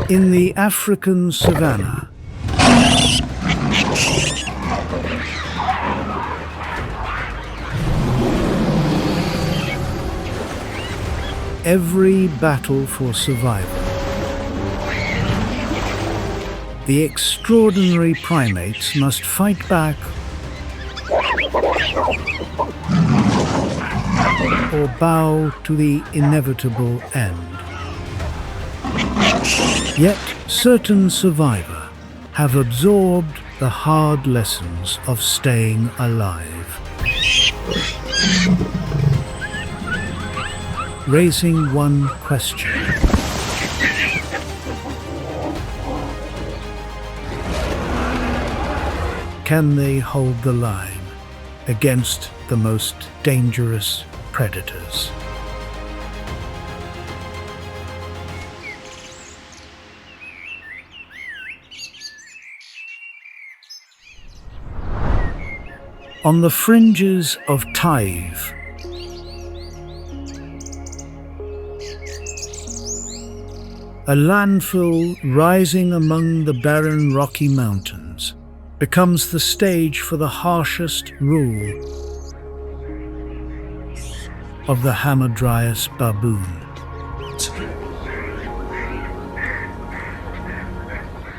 In the African savannah, every battle for survival. The extraordinary primates must fight back or bow to the inevitable end. Yet certain survivors have absorbed the hard lessons of staying alive, raising one question. Can they hold the line against the most dangerous predators? On the fringes of Taiv, a landfill rising among the barren Rocky Mountains becomes the stage for the harshest rule of the Hamadryas baboon.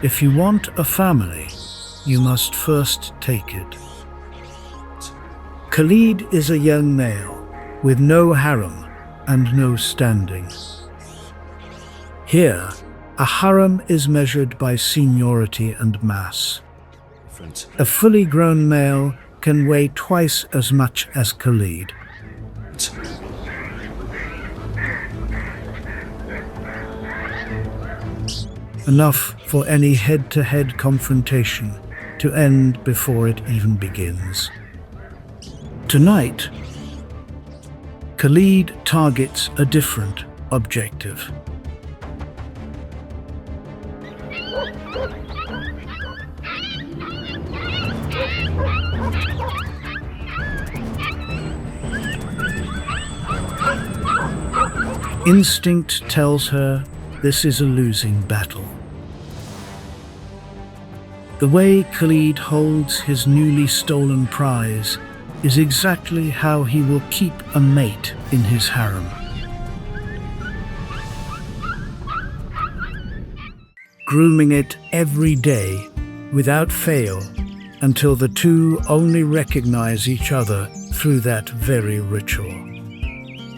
If you want a family, you must first take it. Khalid is a young male with no harem and no standing. Here, a harem is measured by seniority and mass. A fully grown male can weigh twice as much as Khalid. Enough for any head-to-head confrontation to end before it even begins. Tonight, Khalid targets a different objective. Instinct tells her this is a losing battle. The way Khalid holds his newly stolen prize is exactly how he will keep a mate in his harem. Grooming it every day without fail until the two only recognize each other through that very ritual.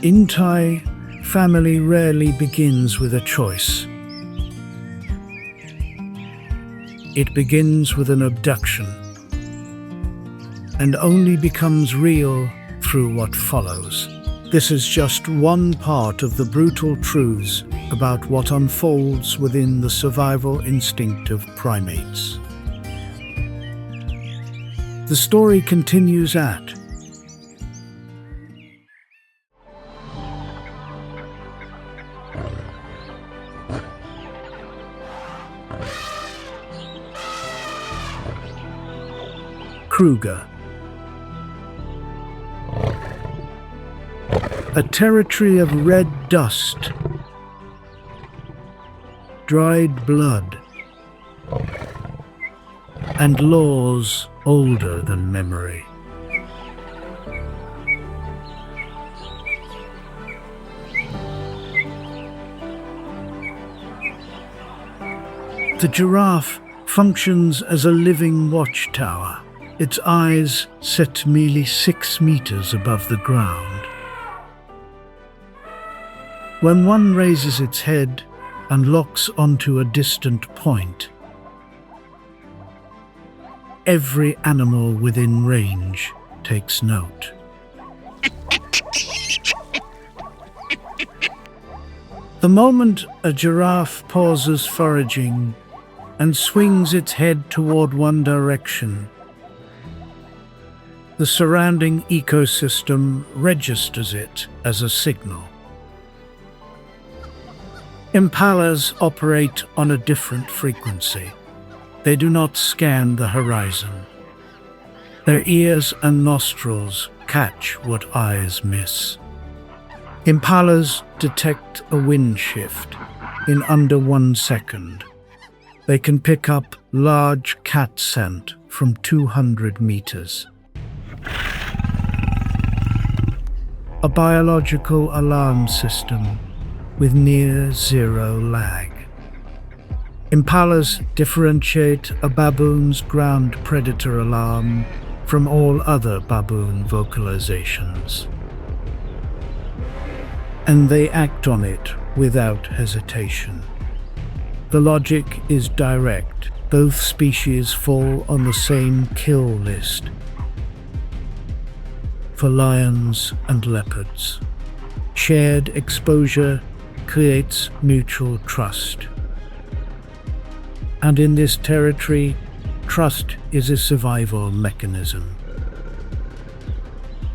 In Thai, family rarely begins with a choice. It begins with an abduction and only becomes real through what follows. This is just one part of the brutal truths about what unfolds within the survival instinct of primates. The story continues at Kruger, a territory of red dust, dried blood, and laws older than memory. The giraffe functions as a living watchtower, its eyes set merely 6 meters above the ground. When one raises its head and locks onto a distant point, every animal within range takes note. The moment a giraffe pauses foraging and swings its head toward one direction, the surrounding ecosystem registers it as a signal. Impalas operate on a different frequency. They do not scan the horizon. Their ears and nostrils catch what eyes miss. Impalas detect a wind shift in under 1 second. They can pick up large cat scent from 200 meters. A biological alarm system with near zero lag. Impalas differentiate a baboon's ground predator alarm from all other baboon vocalizations. And they act on it without hesitation. The logic is direct. Both species fall on the same kill list for lions and leopards. Shared exposure creates mutual trust. And in this territory, trust is a survival mechanism.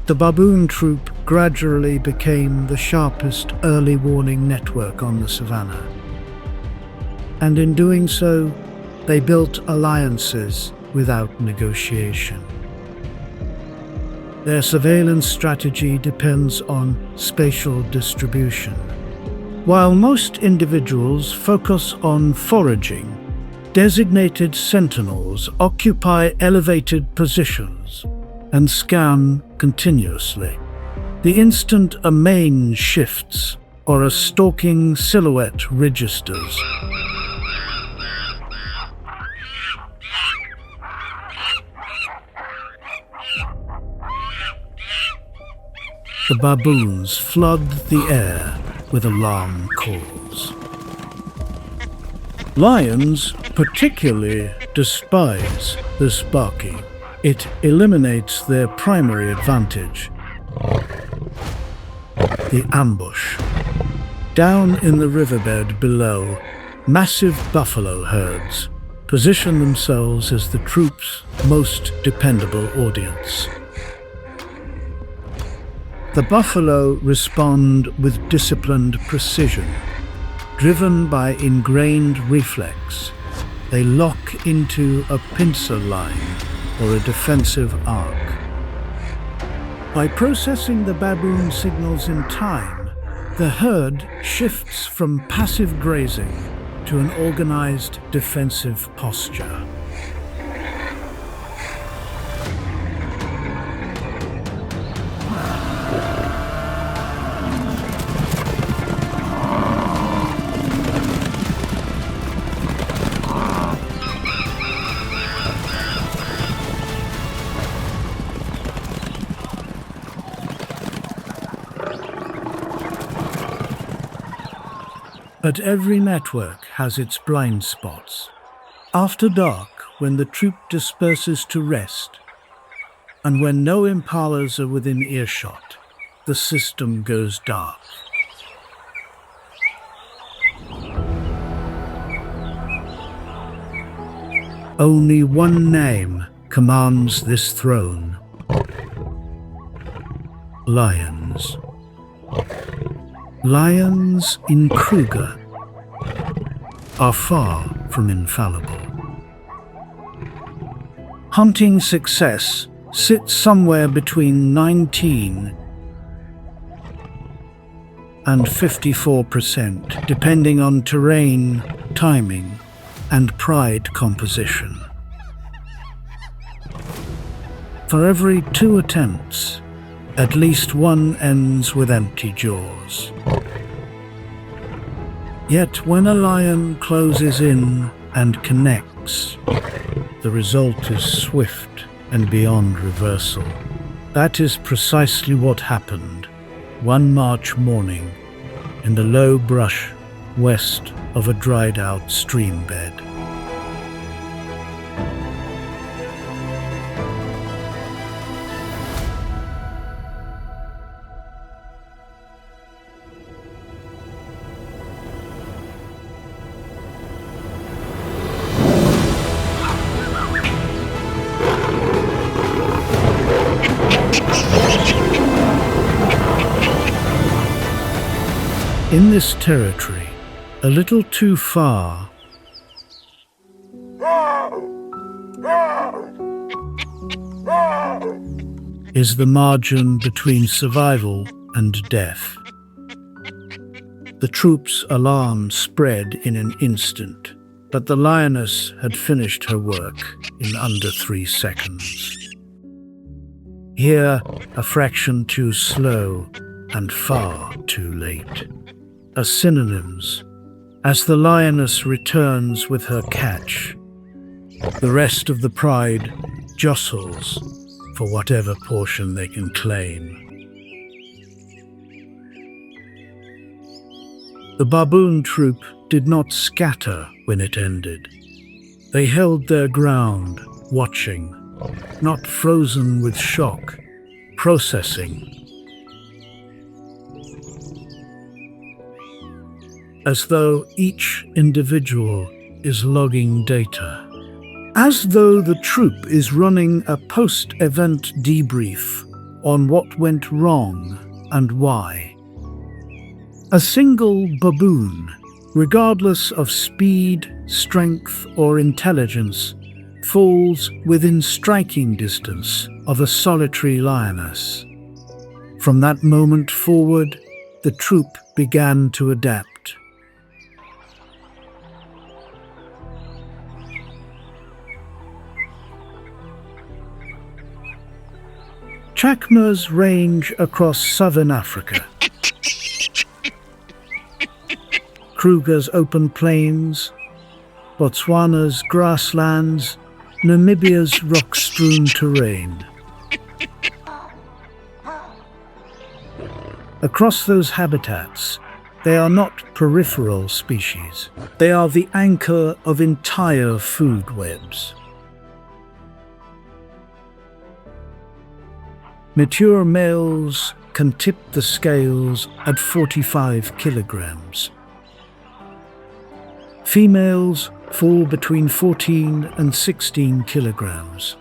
The baboon troop gradually became the sharpest early warning network on the savannah. And in doing so, they built alliances without negotiation. Their surveillance strategy depends on spatial distribution. While most individuals focus on foraging, designated sentinels occupy elevated positions and scan continuously. The instant a mane shifts or a stalking silhouette registers, the baboons flood the air with alarm calls. Lions particularly despise this barking. It eliminates their primary advantage, the ambush. Down in the riverbed below, massive buffalo herds position themselves as the troop's most dependable audience. The buffalo respond with disciplined precision. Driven by ingrained reflex, they lock into a pincer line or a defensive arc. By processing the baboon signals in time, the herd shifts from passive grazing to an organized defensive posture. But every network has its blind spots. After dark, when the troop disperses to rest, and when no impalas are within earshot, the system goes dark. Only one name commands this throne: lions. Lions in Kruger are far from infallible. Hunting success sits somewhere between 19 and 54%, depending on terrain, timing, and pride composition. For every 2 attempts, at least one ends with empty jaws. Yet when a lion closes in and connects, the result is swift and beyond reversal. That is precisely what happened one March morning in the low brush west of a dried-out stream bed. In this territory, a little too far, is the margin between survival and death. The troops' alarm spread in an instant, but the lioness had finished her work in under 3 seconds. Here, a fraction too slow and far too late. As synonyms, as the lioness returns with her catch, the rest of the pride jostles for whatever portion they can claim. The baboon troop did not scatter when it ended. They held their ground, watching, not frozen with shock, processing. As though each individual is logging data. As though the troop is running a post-event debrief on what went wrong and why. A single baboon, regardless of speed, strength, or intelligence, falls within striking distance of a solitary lioness. From that moment forward, the troop began to adapt. Chacmas range across southern Africa. Kruger's open plains, Botswana's grasslands, Namibia's rock-strewn terrain. Across those habitats, they are not peripheral species. They are the anchor of entire food webs. Mature males can tip the scales at 45 kilograms. Females fall between 14 and 16 kilograms.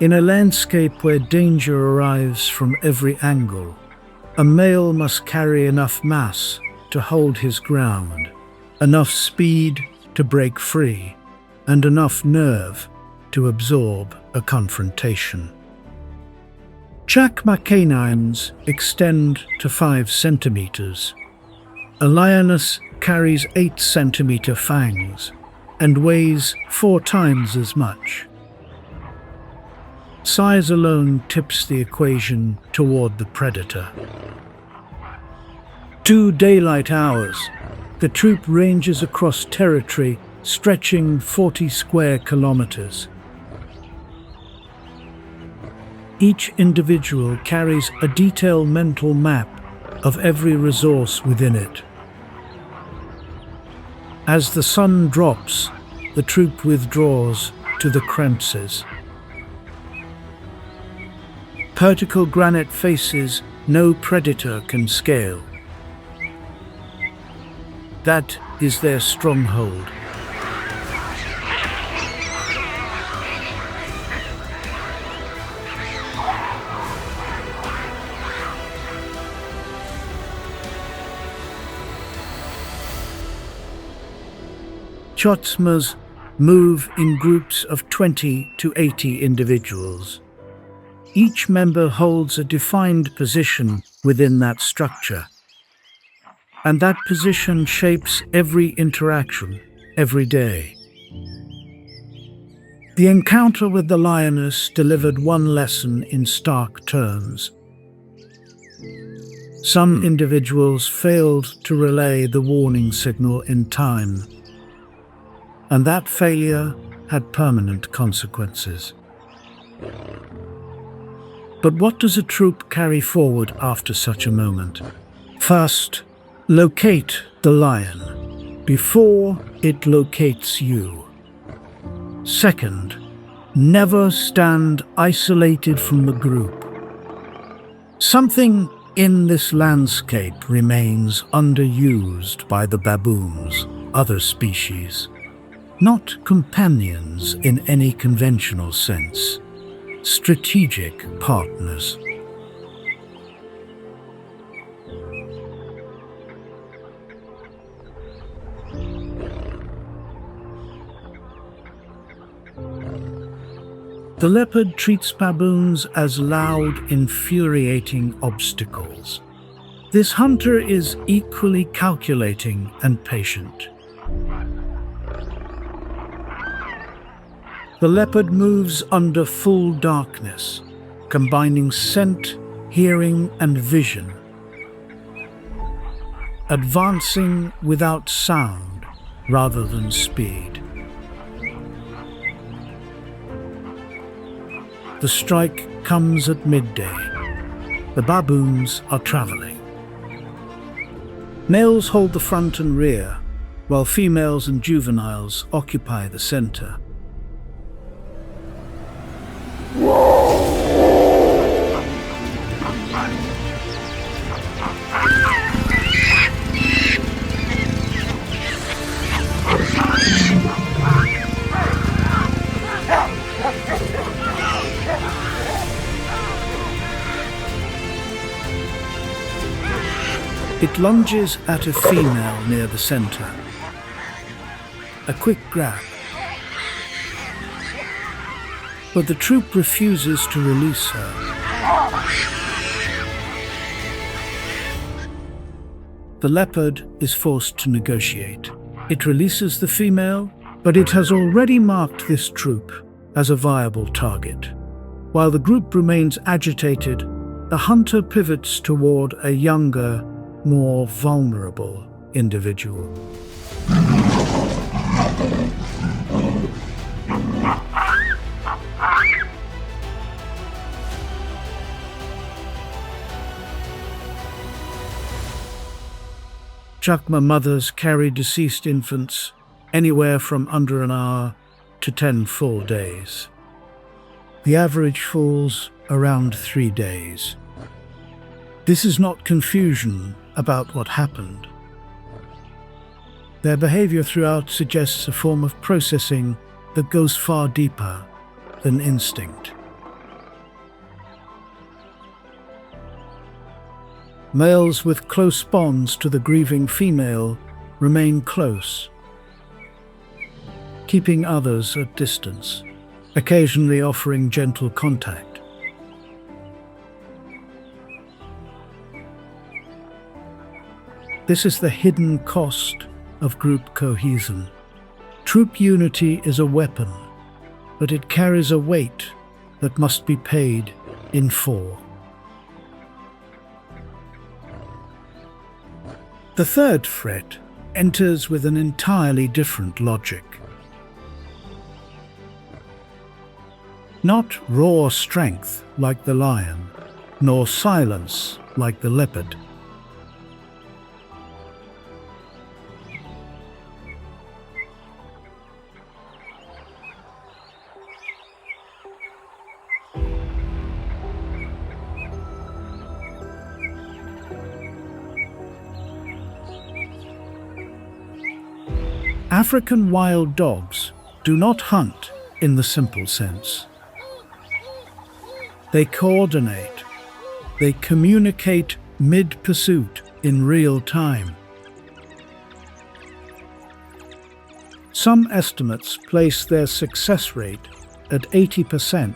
In a landscape where danger arrives from every angle, a male must carry enough mass to hold his ground, enough speed to break free, and enough nerve to absorb a confrontation. Chacma canines extend to 5 centimeters. A lioness carries 8-centimeter fangs and weighs 4 times as much. Size alone tips the equation toward the predator. 2 daylight hours, the troop ranges across territory stretching 40 square kilometers. Each individual carries a detailed mental map of every resource within it. As the sun drops, the troop withdraws to the crevices. Vertical granite faces no predator can scale. That is their stronghold. Chacmas move in groups of 20 to 80 individuals. Each member holds a defined position within that structure, and that position shapes every interaction, every day. The encounter with the lioness delivered one lesson in stark terms. Some individuals failed to relay the warning signal in time, and that failure had permanent consequences. But what does a troop carry forward after such a moment? First, locate the lion before it locates you. Second, never stand isolated from the group. Something in this landscape remains underused by the baboons, other species. Not companions in any conventional sense, strategic partners. The leopard treats baboons as loud, infuriating obstacles. This hunter is equally calculating and patient. The leopard moves under full darkness, combining scent, hearing, and vision, advancing without sound rather than speed. The strike comes at midday. The baboons are traveling. Males hold the front and rear, while females and juveniles occupy the center. It lunges at a female near the center. A quick grab. But the troop refuses to release her. The leopard is forced to negotiate. It releases the female, but it has already marked this troop as a viable target. While the group remains agitated, the hunter pivots toward a younger, more vulnerable individual. Chacma mothers carry deceased infants anywhere from under an hour to 10 full days. The average falls around 3 days. This is not confusion about what happened. Their behavior throughout suggests a form of processing that goes far deeper than instinct. Males with close bonds to the grieving female remain close, keeping others at distance, occasionally offering gentle contact. This is the hidden cost of group cohesion. Troop unity is a weapon, but it carries a weight that must be paid in full. The third threat enters with an entirely different logic. Not raw strength like the lion, nor silence like the leopard. African wild dogs do not hunt in the simple sense. They coordinate. They communicate mid-pursuit in real time. Some estimates place their success rate at 80%,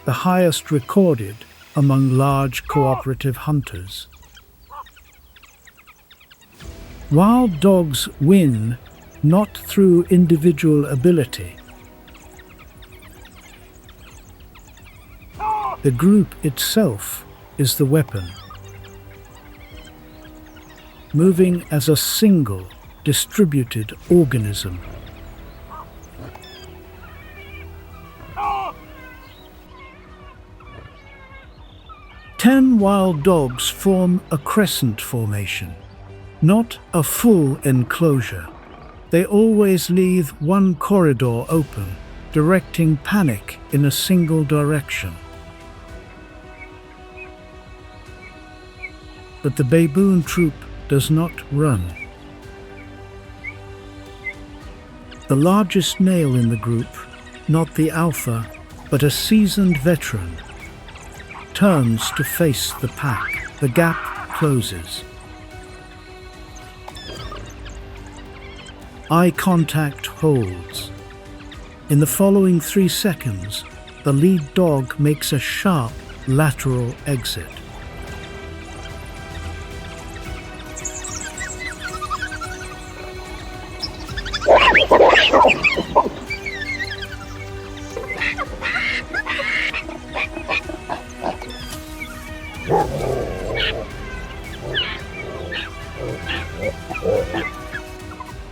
the highest recorded among large cooperative hunters. Wild dogs win not through individual ability. The group itself is the weapon, moving as a single, distributed organism. Ten wild dogs form a crescent formation, not a full enclosure. They always leave one corridor open, directing panic in a single direction. But the baboon troop does not run. The largest male in the group, not the alpha, but a seasoned veteran, turns to face the pack. The gap closes. Eye contact holds. In the following 3 seconds, the lead dog makes a sharp, lateral exit.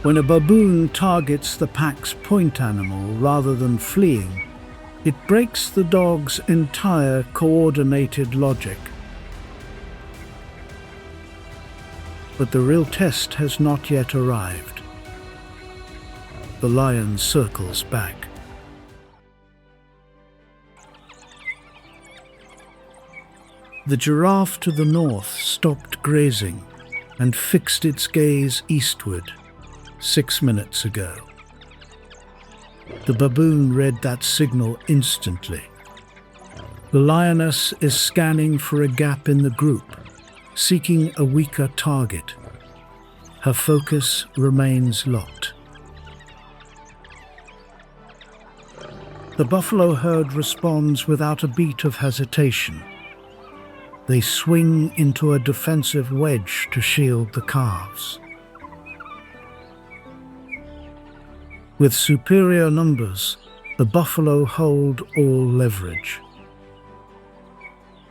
When a baboon targets the pack's point animal rather than fleeing, it breaks the dog's entire coordinated logic. But the real test has not yet arrived. The lion circles back. The giraffe to the north stopped grazing and fixed its gaze eastward 6 minutes ago. The baboon read that signal instantly. The lioness is scanning for a gap in the group, seeking a weaker target. Her focus remains locked. The buffalo herd responds without a beat of hesitation. They swing into a defensive wedge to shield the calves. With superior numbers, the buffalo hold all leverage.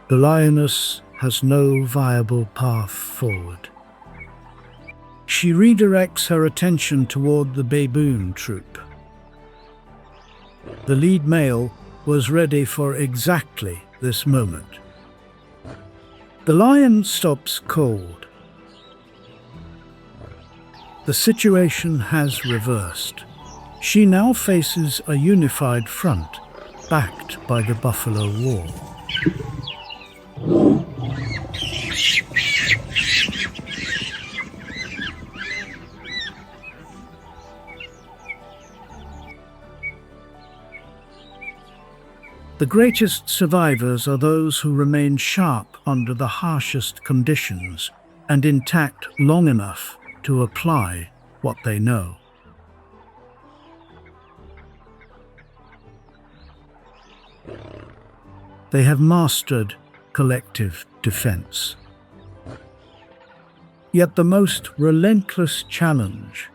The lioness has no viable path forward. She redirects her attention toward the baboon troop. The lead male was ready for exactly this moment. The lion stops cold. The situation has reversed. She now faces a unified front, backed by the buffalo wall. The greatest survivors are those who remain sharp under the harshest conditions and intact long enough to apply what they know. They have mastered collective defense. Yet the most relentless challenge,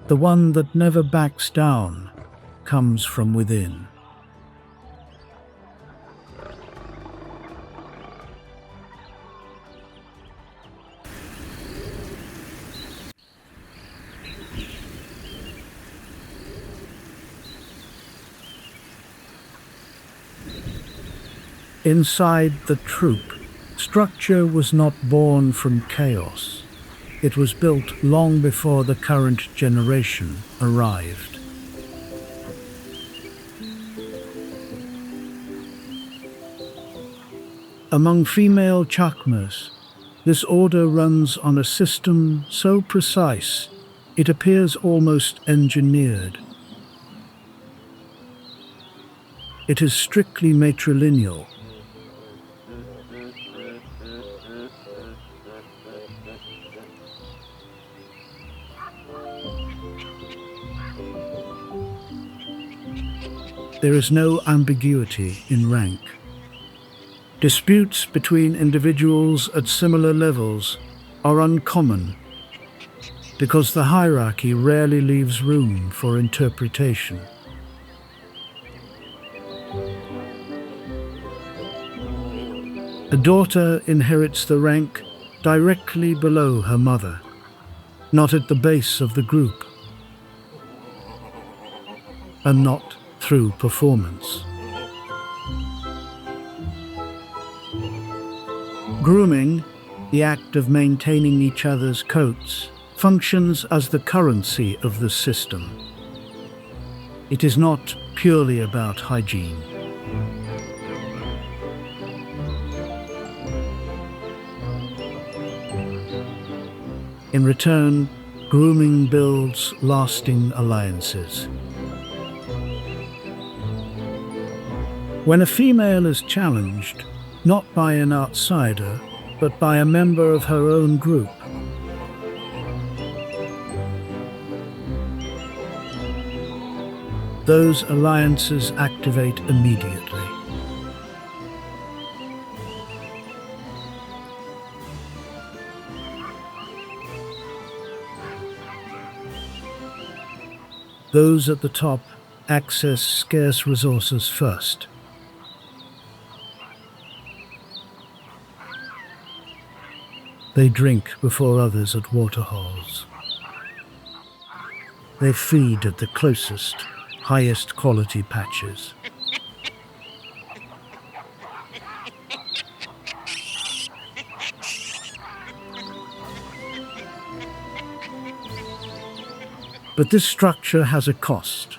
the one that never backs down, comes from within. Inside the troop, structure was not born from chaos. It was built long before the current generation arrived. Among female Chacmas, this order runs on a system so precise it appears almost engineered. It is strictly matrilineal. There is no ambiguity in rank. Disputes between individuals at similar levels are uncommon because the hierarchy rarely leaves room for interpretation. A daughter inherits the rank directly below her mother, not at the base of the group, and not through performance. Grooming, the act of maintaining each other's coats, functions as the currency of the system. It is not purely about hygiene. In return, grooming builds lasting alliances. When a female is challenged, not by an outsider, but by a member of her own group, those alliances activate immediately. Those at the top access scarce resources first. They drink before others at waterholes. They feed at the closest, highest quality patches. But this structure has a cost.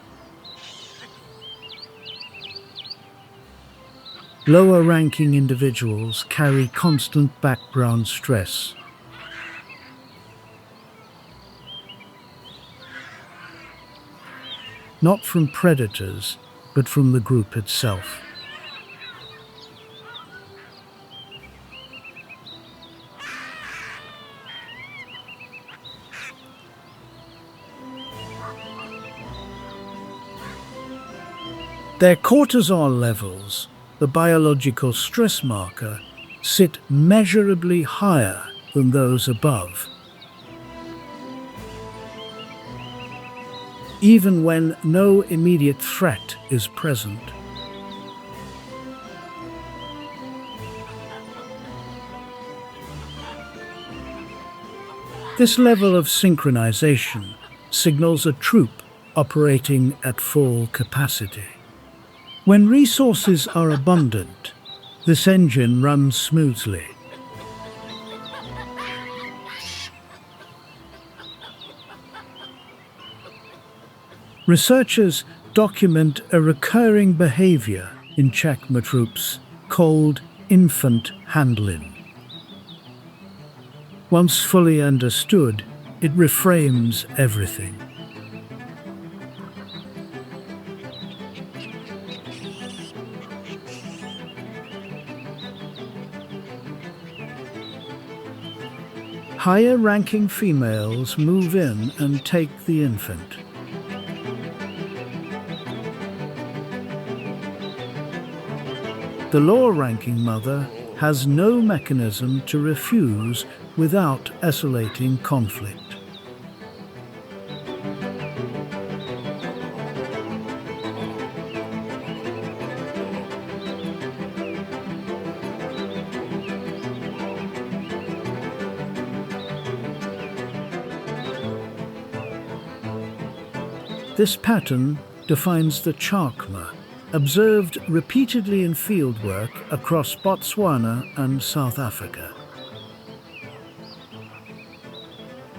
Lower-ranking individuals carry constant background stress. Not from predators, but from the group itself. Their cortisol levels, the biological stress marker, sit measurably higher than those above. Even when no immediate threat is present. This level of synchronization signals a troop operating at full capacity. When resources are abundant, this engine runs smoothly. Researchers document a recurring behavior in Chacma troops called infant handling. Once fully understood, it reframes everything. Higher-ranking females move in and take the infant. The lower-ranking mother has no mechanism to refuse without escalating conflict. This pattern defines the Chacma, observed repeatedly in fieldwork across Botswana and South Africa.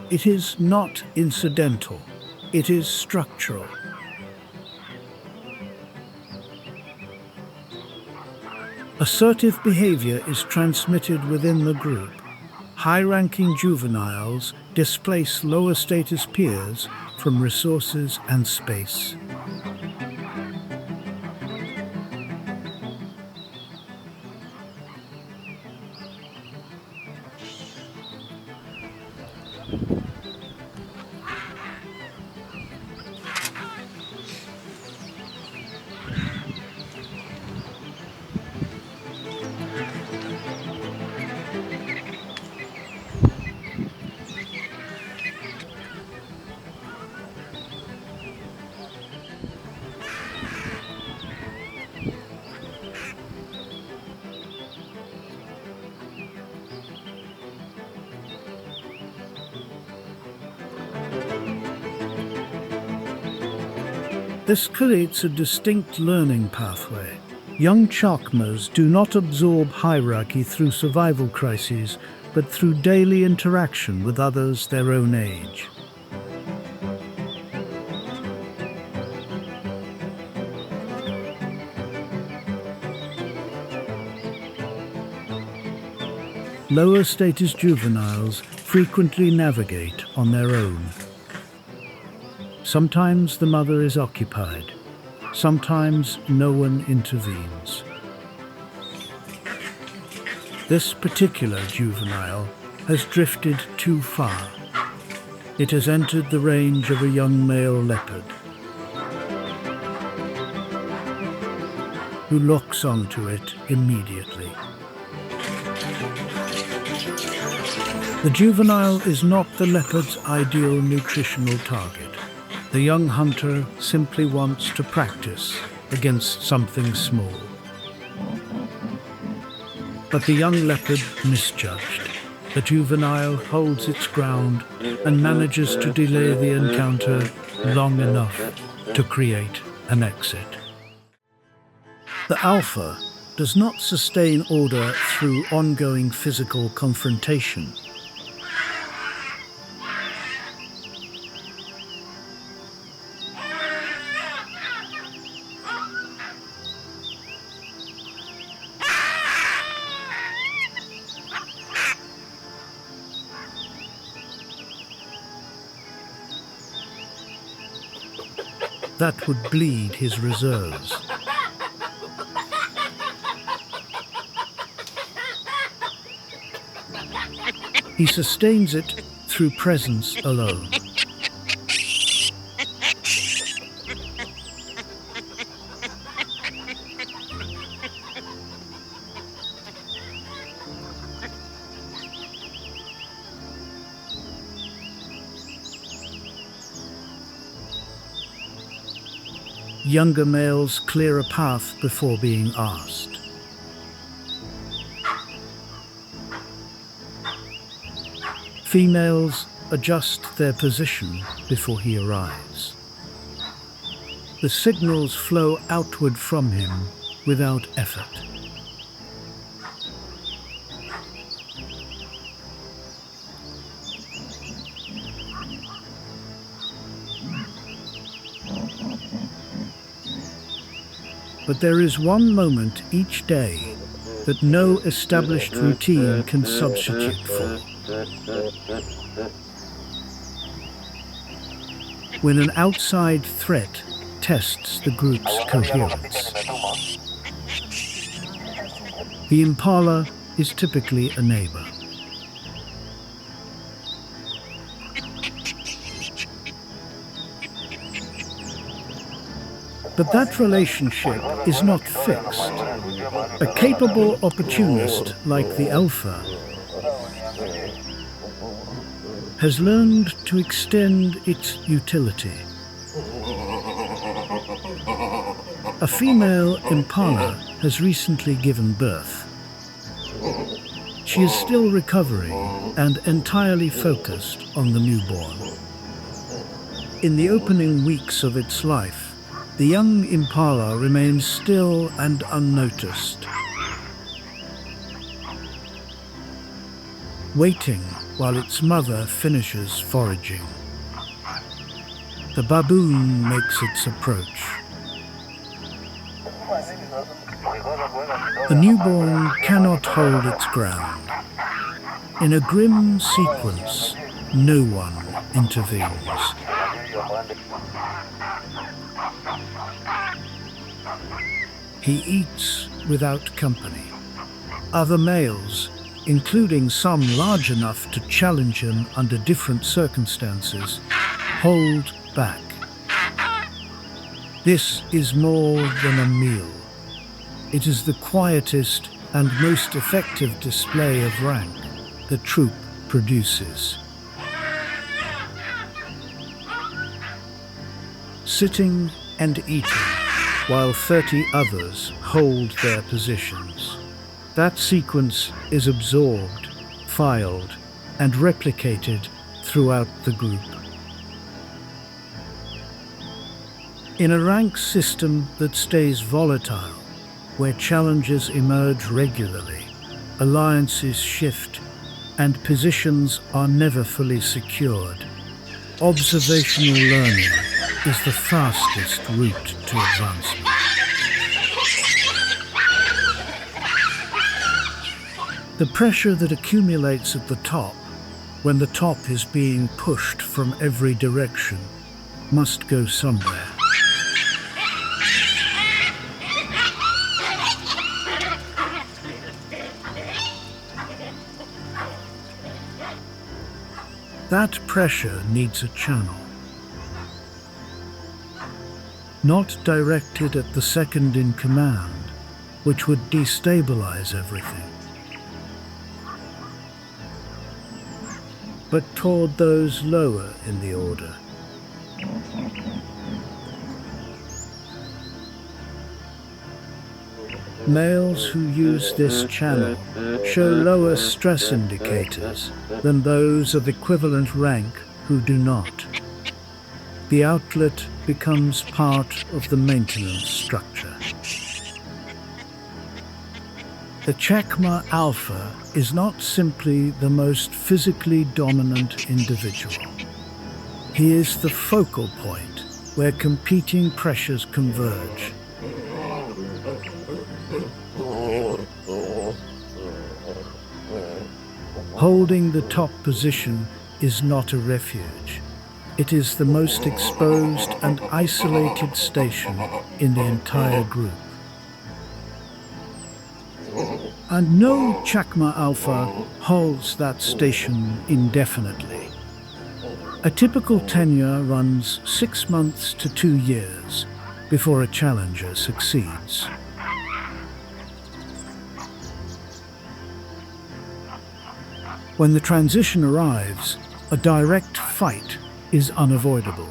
It is not incidental, it is structural. Assertive behavior is transmitted within the group. High-ranking juveniles displace lower-status peers from resources and space. This creates a distinct learning pathway. Young Chacmas do not absorb hierarchy through survival crises, but through daily interaction with others their own age. Lower status juveniles frequently navigate on their own. Sometimes the mother is occupied. Sometimes no one intervenes. This particular juvenile has drifted too far. It has entered the range of a young male leopard, who locks onto it immediately. The juvenile is not the leopard's ideal nutritional target. The young hunter simply wants to practice against something small. But the young leopard misjudged. The juvenile holds its ground and manages to delay the encounter long enough to create an exit. The alpha does not sustain order through ongoing physical confrontation. That would bleed his reserves. He sustains it through presence alone. Younger males clear a path before being asked. Females adjust their position before he arrives. The signals flow outward from him without effort. But there is one moment each day that no established routine can substitute for. When an outside threat tests the group's coherence. The impala is typically a neighbor. But that relationship is not fixed. A capable opportunist like the alpha has learned to extend its utility. A female impala has recently given birth. She is still recovering and entirely focused on the newborn. In the opening weeks of its life, the young impala remains still and unnoticed, waiting while its mother finishes foraging. The baboon makes its approach. The newborn cannot hold its ground. In a grim sequence, no one intervenes. He eats without company. Other males, including some large enough to challenge him under different circumstances, hold back. This is more than a meal. It is the quietest and most effective display of rank the troop produces. Sitting and eating, while 30 others hold their positions. That sequence is absorbed, filed, and replicated throughout the group. In a rank system that stays volatile, where challenges emerge regularly, alliances shift, and positions are never fully secured, observational learning is the fastest route to advancement. The pressure that accumulates at the top, when the top is being pushed from every direction, must go somewhere. That pressure needs a channel. Not directed at the second in command, which would destabilize everything, but toward those lower in the order. Males who use this channel show lower stress indicators than those of equivalent rank who do not. The outlet becomes part of the maintenance structure. The Chacma alpha is not simply the most physically dominant individual. He is the focal point where competing pressures converge. Holding the top position is not a refuge. It is the most exposed and isolated station in the entire group. And no Chacma alpha holds that station indefinitely. A typical tenure runs 6 months to 2 years before a challenger succeeds. When the transition arrives, a direct fight is unavoidable.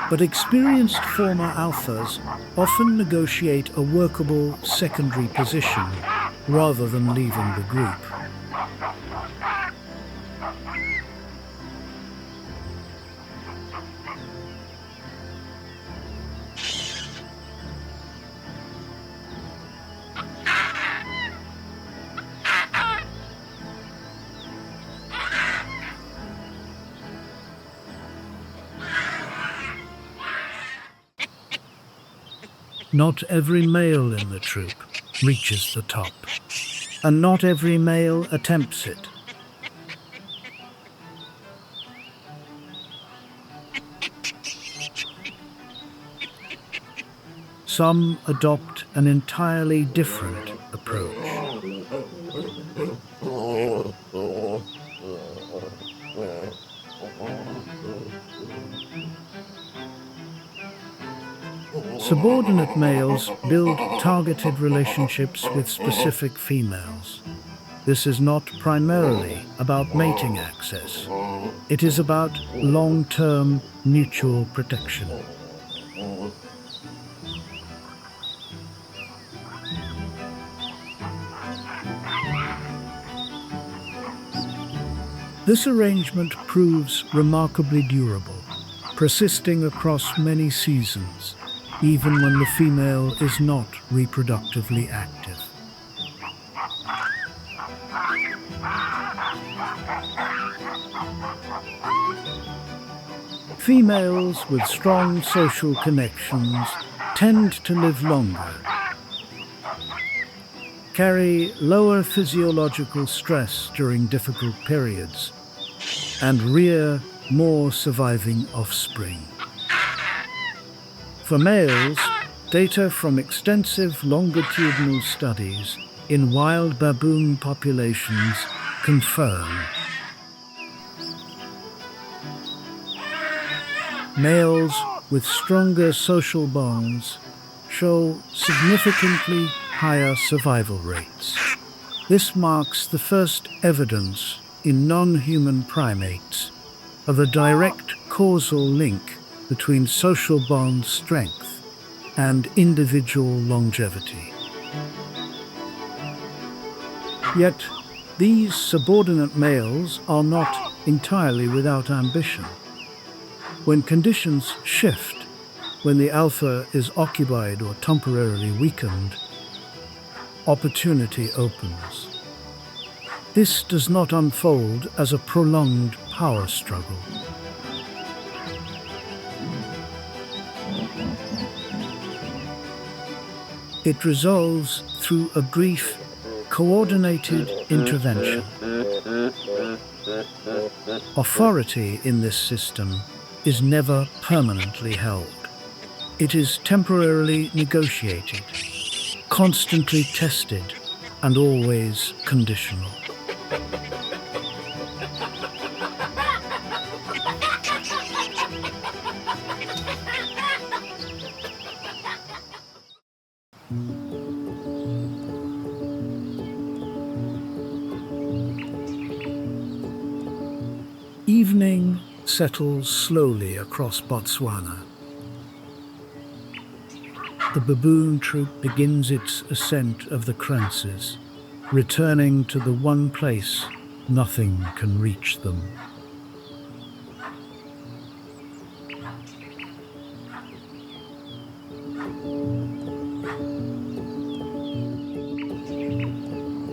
But experienced former alphas often negotiate a workable secondary position rather than leaving the group. Not every male in the troop reaches the top, and not every male attempts it. Some adopt an entirely different approach. Subordinate males build targeted relationships with specific females. This is not primarily about mating access. It is about long-term mutual protection. This arrangement proves remarkably durable, persisting across many seasons, even when the female is not reproductively active. Females with strong social connections tend to live longer, carry lower physiological stress during difficult periods, and rear more surviving offspring. For males, data from extensive longitudinal studies in wild baboon populations confirm males with stronger social bonds show significantly higher survival rates. This marks the first evidence in non-human primates of a direct causal link between social bond strength and individual longevity. Yet, these subordinate males are not entirely without ambition. When conditions shift, when the alpha is occupied or temporarily weakened, opportunity opens. This does not unfold as a prolonged power struggle. It resolves through a brief, coordinated intervention. Authority in this system is never permanently held. It is temporarily negotiated, constantly tested, and always conditional. Evening settles slowly across Botswana. The baboon troop begins its ascent of the kranzes, returning to the one place nothing can reach them.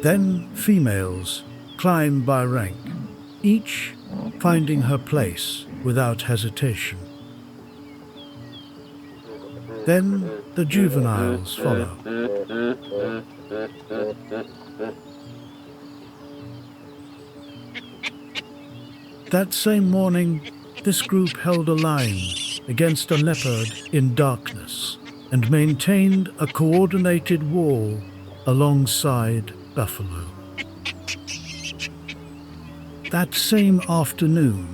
Then females climb by rank, each finding her place without hesitation. Then the juveniles follow. That same morning, this group held a line against a leopard in darkness and maintained a coordinated wall alongside buffalo. That same afternoon,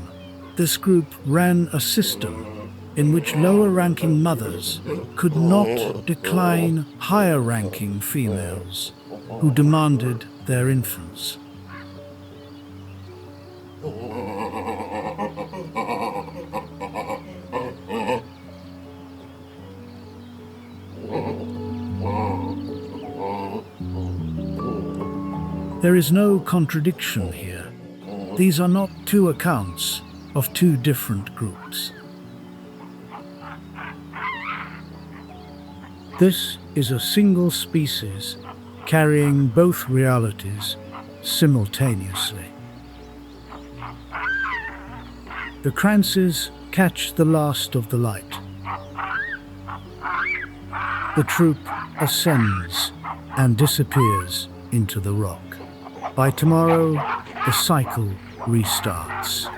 this group ran a system in which lower-ranking mothers could not decline higher-ranking females who demanded their infants. There is no contradiction here. These are not two accounts of two different groups. This is a single species carrying both realities simultaneously. The kranzes catch the last of the light. The troop ascends and disappears into the rock. By tomorrow, the cycle restarts.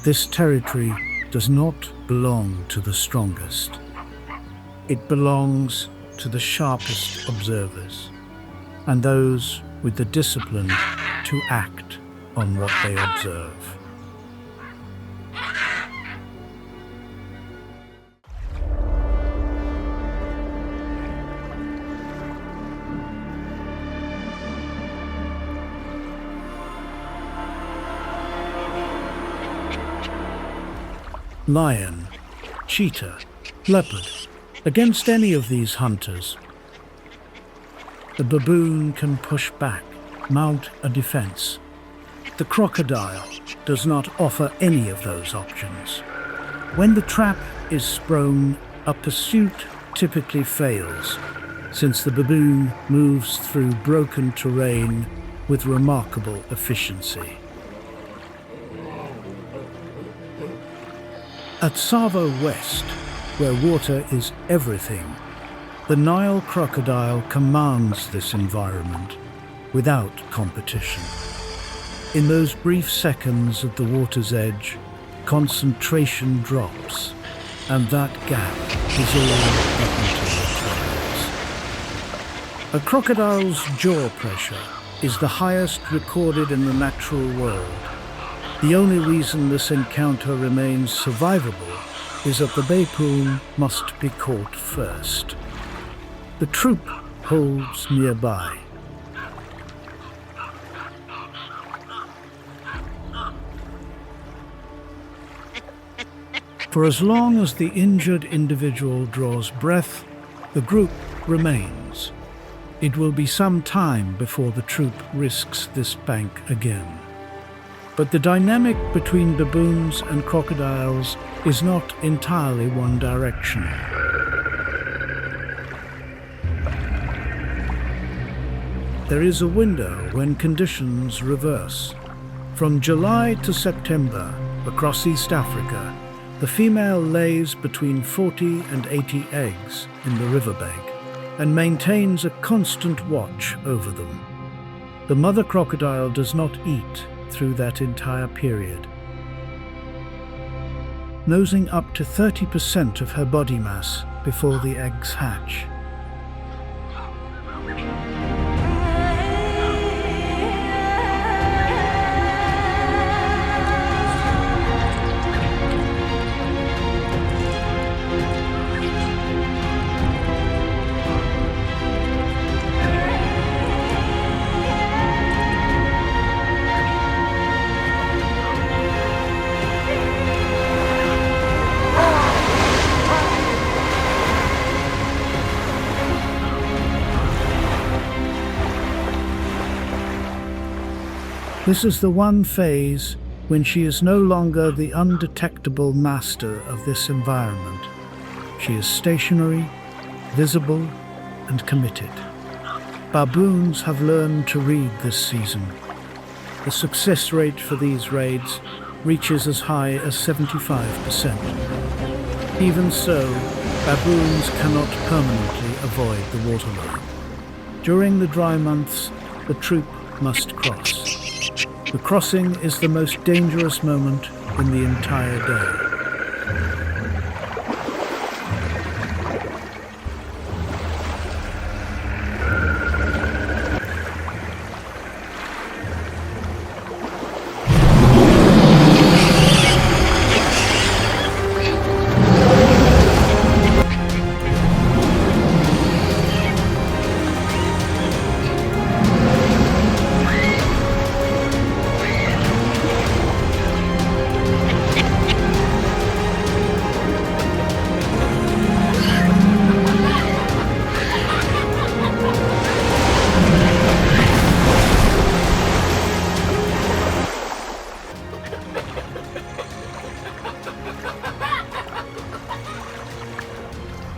This territory does not belong to the strongest. It belongs to the sharpest observers and those with the discipline to act on what they observe. Lion, cheetah, leopard. Against any of these hunters, the baboon can push back, mount a defense. The crocodile does not offer any of those options. When the trap is sprung, a pursuit typically fails, since the baboon moves through broken terrain with remarkable efficiency. At Tsavo West, where water is everything, the Nile crocodile commands this environment without competition. In those brief seconds at the water's edge, concentration drops, and that gap is all the hunter requires. A crocodile's jaw pressure is the highest recorded in the natural world. The only reason this encounter remains survivable is that the baboon must be caught first. The troop holds nearby. For as long as the injured individual draws breath, the group remains. It will be some time before the troop risks this bank again. But the dynamic between baboons and crocodiles is not entirely one directional. There is a window when conditions reverse. From July to September, across East Africa, the female lays between 40 and 80 eggs in the riverbank and maintains a constant watch over them. The mother crocodile does not eat through that entire period, nosing up to 30% of her body mass before the eggs hatch. This is the one phase when she is no longer the undetectable master of this environment. She is stationary, visible, and committed. Baboons have learned to read this season. The success rate for these raids reaches as high as 75%. Even so, baboons cannot permanently avoid the waterline. During the dry months, the troop must cross. The crossing is the most dangerous moment in the entire day.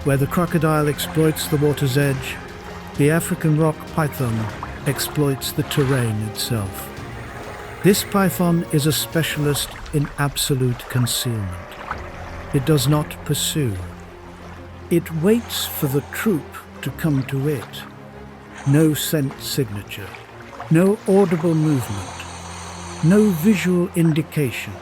Where the crocodile exploits the water's edge, the African rock python exploits the terrain itself. This python is a specialist in absolute concealment. It does not pursue. It waits for the troop to come to it. No scent signature, no audible movement, no visual indication.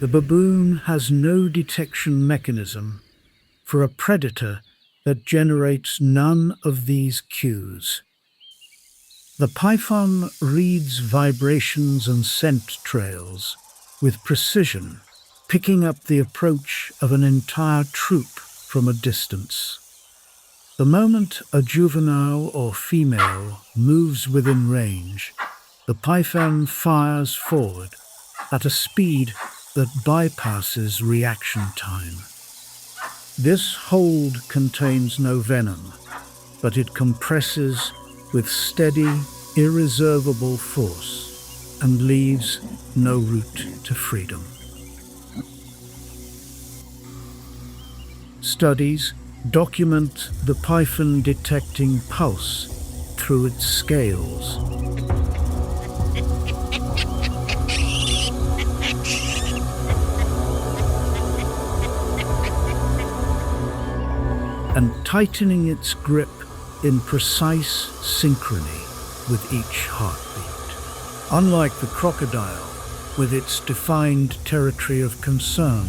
The baboon has no detection mechanism for a predator that generates none of these cues. The python reads vibrations and scent trails with precision, picking up the approach of an entire troop from a distance. The moment a juvenile or female moves within range, the python fires forward at a speed that bypasses reaction time. This hold contains no venom, but it compresses with steady, irreservable force and leaves no route to freedom. Studies document the python detecting pulse through its scales. And tightening its grip in precise synchrony with each heartbeat. Unlike the crocodile, with its defined territory of concern,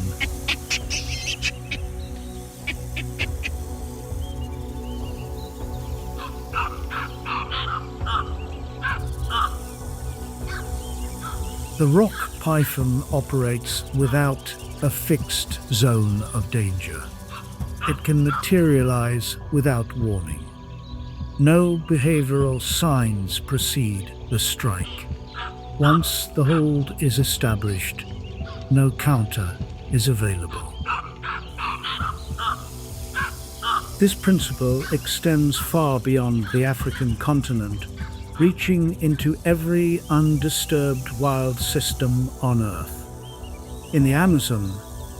the rock python operates without a fixed zone of danger. It can materialize without warning. No behavioral signs precede the strike. Once the hold is established, no counter is available. This principle extends far beyond the African continent, reaching into every undisturbed wild system on Earth. In the Amazon,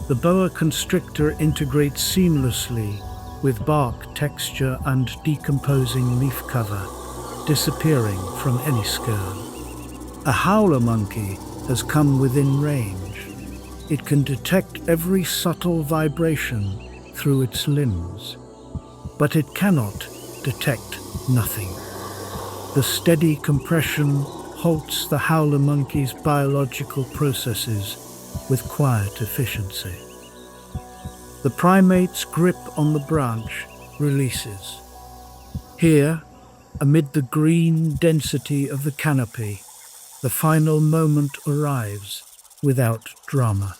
the boa constrictor integrates seamlessly with bark texture and decomposing leaf cover, disappearing from any scale. A howler monkey has come within range. It can detect every subtle vibration through its limbs, but it cannot detect nothing. The steady compression halts the howler monkey's biological processes with quiet efficiency. The primate's grip on the branch releases. Here, amid the green density of the canopy, the final moment arrives without drama.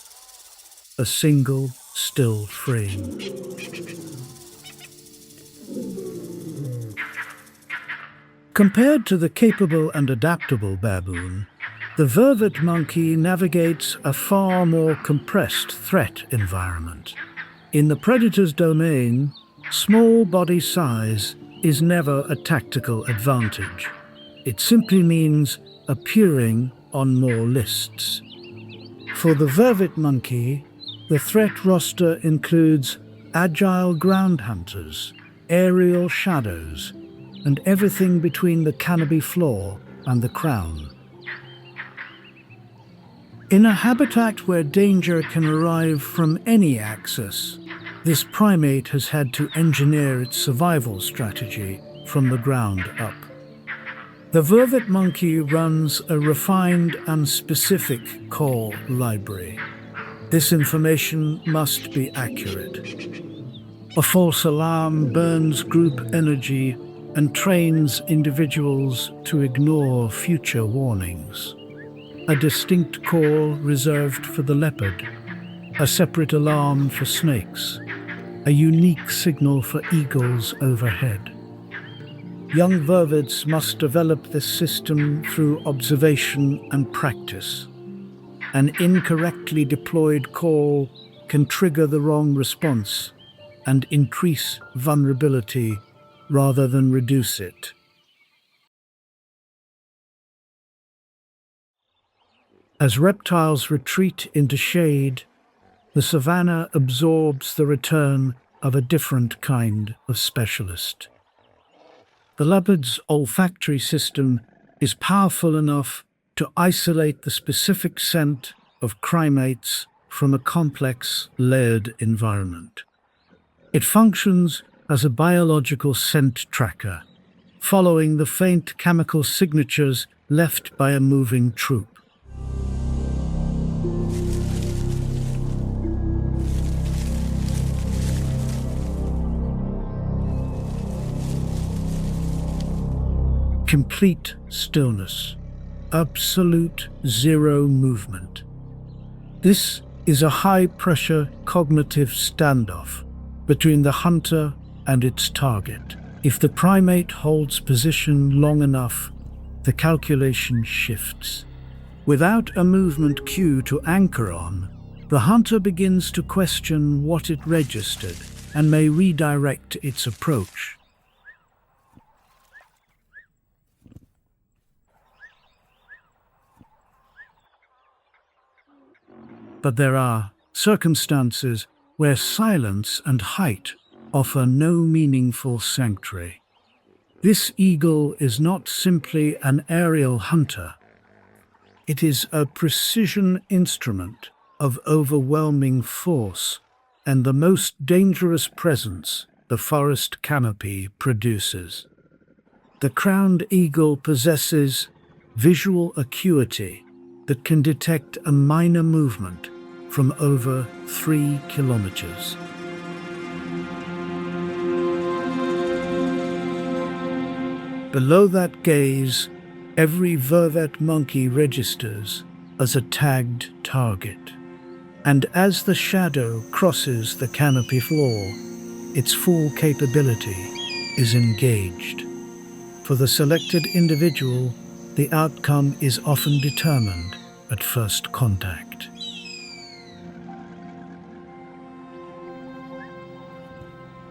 A single still frame. Compared to the capable and adaptable baboon, the vervet monkey navigates a far more compressed threat environment. In the predator's domain, small body size is never a tactical advantage. It simply means appearing on more lists. For the vervet monkey, the threat roster includes agile ground hunters, aerial shadows, and everything between the canopy floor and the crown. In a habitat where danger can arrive from any axis, this primate has had to engineer its survival strategy from the ground up. The vervet monkey runs a refined and specific call library. This information must be accurate. A false alarm burns group energy and trains individuals to ignore future warnings. A distinct call reserved for the leopard, a separate alarm for snakes, a unique signal for eagles overhead. Young vervets must develop this system through observation and practice. An incorrectly deployed call can trigger the wrong response and increase vulnerability rather than reduce it. As reptiles retreat into shade, the savanna absorbs the return of a different kind of specialist. The leopard's olfactory system is powerful enough to isolate the specific scent of primates from a complex, layered environment. It functions as a biological scent tracker, following the faint chemical signatures left by a moving troop. Complete stillness, absolute zero movement. This is a high-pressure cognitive standoff between the hunter and its target. If the primate holds position long enough, the calculation shifts. Without a movement cue to anchor on, the hunter begins to question what it registered and may redirect its approach. But there are circumstances where silence and height offer no meaningful sanctuary. This eagle is not simply an aerial hunter. It is a precision instrument of overwhelming force and the most dangerous presence the forest canopy produces. The crowned eagle possesses visual acuity that can detect a minor movement from over 3 kilometers. Below that gaze, every vervet monkey registers as a tagged target. And as the shadow crosses the canopy floor, its full capability is engaged. For the selected individual, the outcome is often determined at first contact.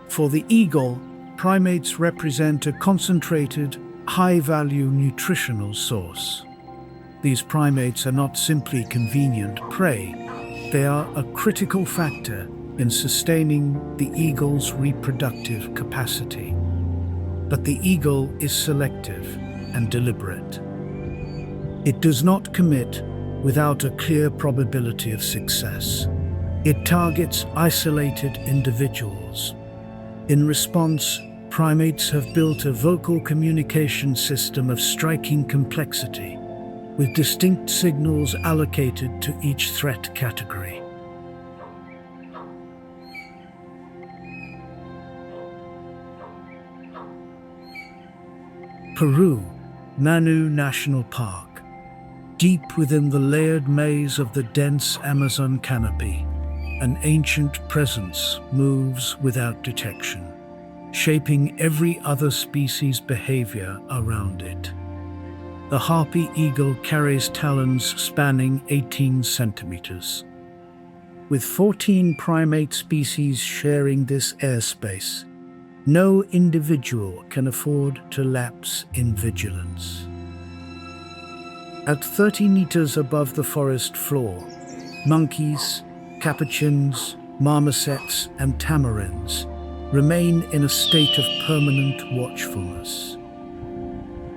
For the eagle, primates represent a concentrated, high-value nutritional source. These primates are not simply convenient prey, they are a critical factor in sustaining the eagle's reproductive capacity. But the eagle is selective and deliberate. It does not commit without a clear probability of success. It targets isolated individuals. In response, primates have built a vocal communication system of striking complexity, with distinct signals allocated to each threat category. Peru, Manu National Park. Deep within the layered maze of the dense Amazon canopy, an ancient presence moves without detection. shaping every other species' behavior around it. The harpy eagle carries talons spanning 18 centimeters. With 14 primate species sharing this airspace, no individual can afford to lapse in vigilance. At 30 meters above the forest floor, monkeys, capuchins, marmosets, and tamarins remain in a state of permanent watchfulness.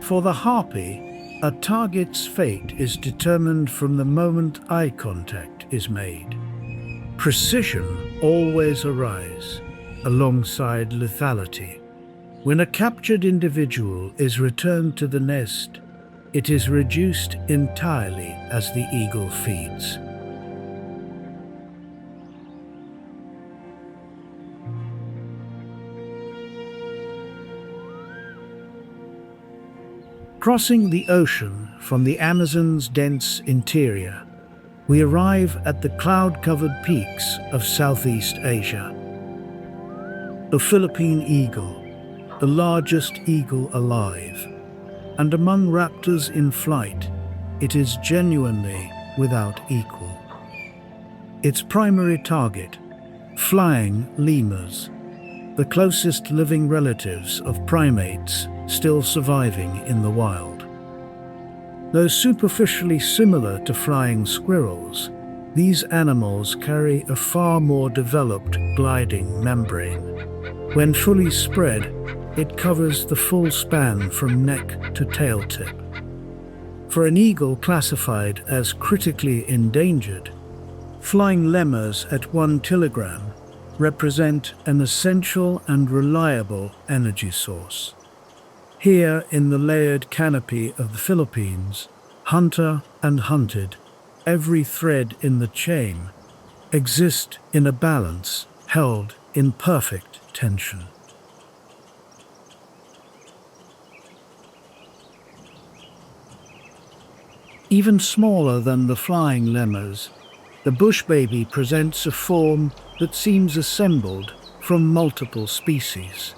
For the harpy, a target's fate is determined from the moment eye contact is made. Precision always arrives alongside lethality. When a captured individual is returned to the nest, it is reduced entirely as the eagle feeds. Crossing the ocean from the Amazon's dense interior, we arrive at the cloud-covered peaks of Southeast Asia. The Philippine eagle, the largest eagle alive, and among raptors in flight, it is genuinely without equal. Its primary target, flying lemurs, the closest living relatives of primates still surviving in the wild. Though superficially similar to flying squirrels, these animals carry a far more developed gliding membrane. When fully spread, it covers the full span from neck to tail tip. For an eagle classified as critically endangered, flying lemurs at 1 kilogram represent an essential and reliable energy source. Here in the layered canopy of the Philippines, hunter and hunted, every thread in the chain, exist in a balance held in perfect tension. Even smaller than the flying lemurs, the bush baby presents a form that seems assembled from multiple species.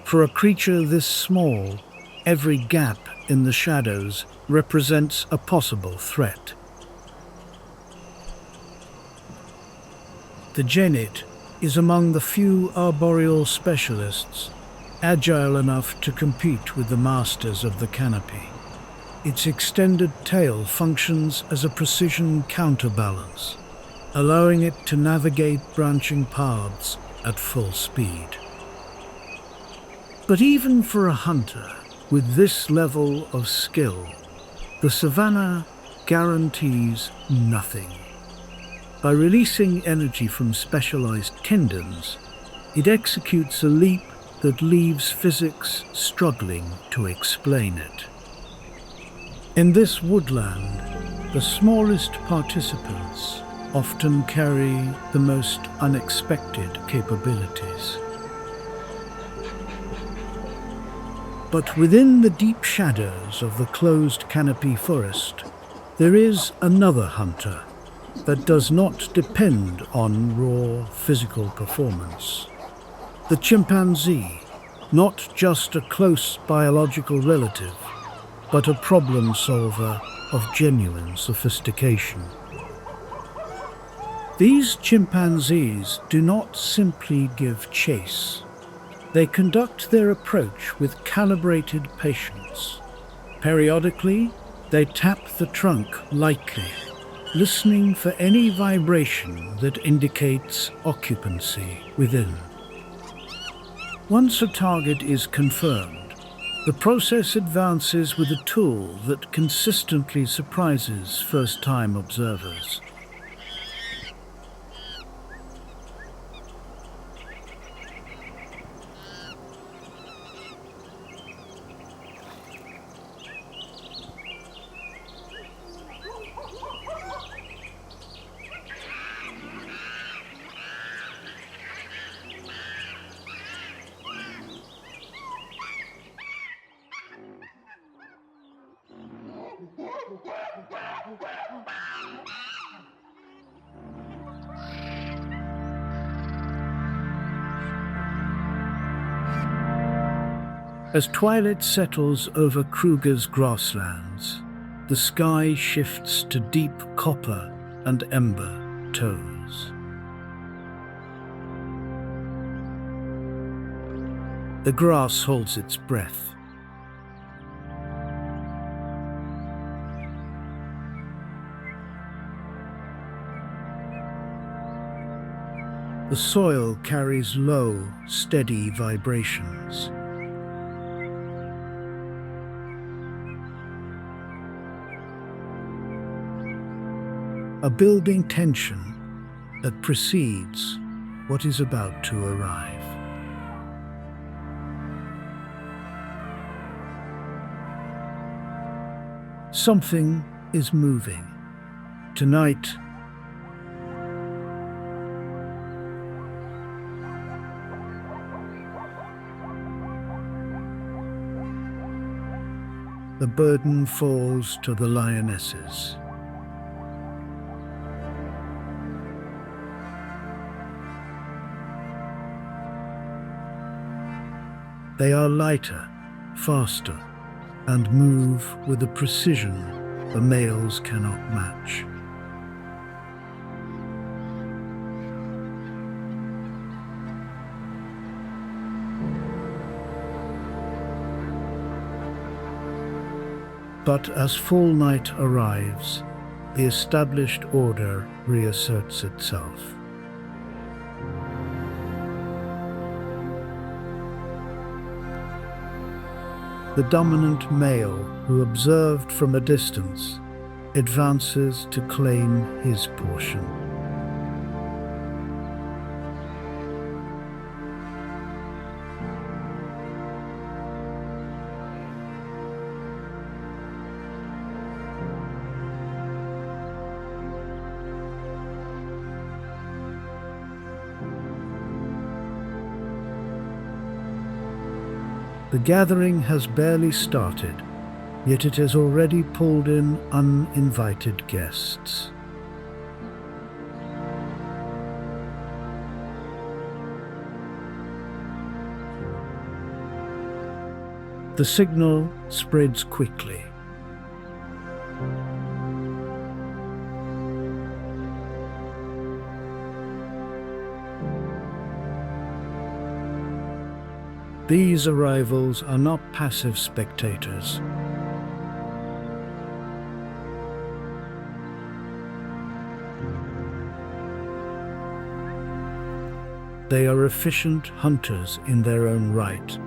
For a creature this small, every gap in the shadows represents a possible threat. The genet is among the few arboreal specialists agile enough to compete with the masters of the canopy. Its extended tail functions as a precision counterbalance, allowing it to navigate branching paths at full speed. But even for a hunter with this level of skill, the savanna guarantees nothing. By releasing energy from specialized tendons, it executes a leap that leaves physics struggling to explain it. In this woodland, the smallest participants often carry the most unexpected capabilities. But within the deep shadows of the closed canopy forest, there is another hunter that does not depend on raw physical performance. The chimpanzee, not just a close biological relative, but a problem solver of genuine sophistication. These chimpanzees do not simply give chase. They conduct their approach with calibrated patience. Periodically, they tap the trunk lightly, listening for any vibration that indicates occupancy within. Once a target is confirmed, the process advances with a tool that consistently surprises first-time observers. As twilight settles over Kruger's grasslands, the sky shifts to deep copper and ember tones. The grass holds its breath. The soil carries low, steady vibrations. A building tension that precedes what is about to arrive. Something is moving. Tonight, the burden falls to the lionesses. They are lighter, faster, and move with a precision the males cannot match. But as fall night arrives, the established order reasserts itself. The dominant male, who observed from a distance, advances to claim his portion. The gathering has barely started, yet it has already pulled in uninvited guests. The signal spreads quickly. These arrivals are not passive spectators. They are efficient hunters in their own right.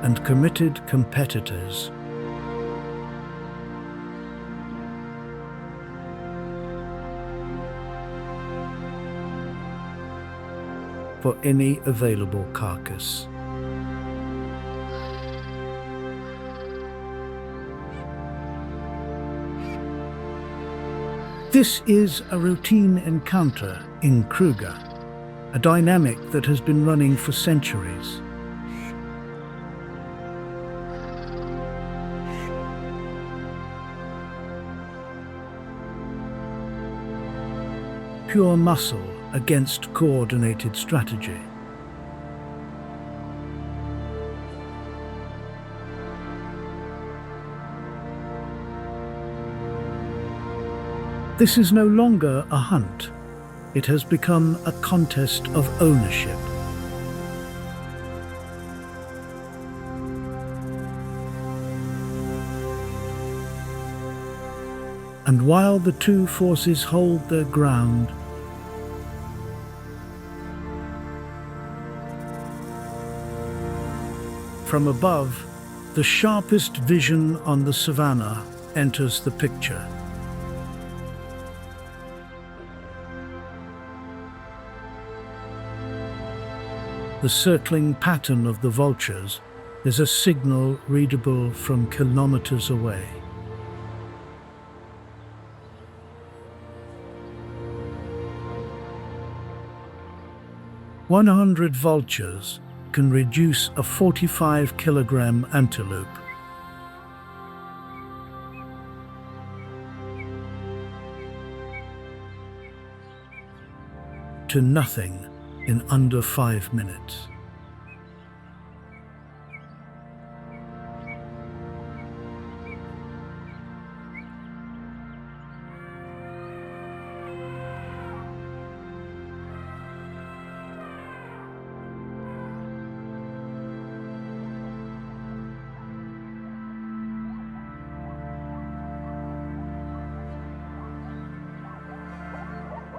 And committed competitors. For any available carcass. This is a routine encounter in Kruger, a dynamic that has been running for centuries. Pure muscle against coordinated strategy. This is no longer a hunt. It has become a contest of ownership. And while the two forces hold their ground, from above, the sharpest vision on the savannah enters the picture. The circling pattern of the vultures is a signal readable from kilometers away. "100 vultures can reduce a 45-kilogram antelope." to nothing in under 5 minutes.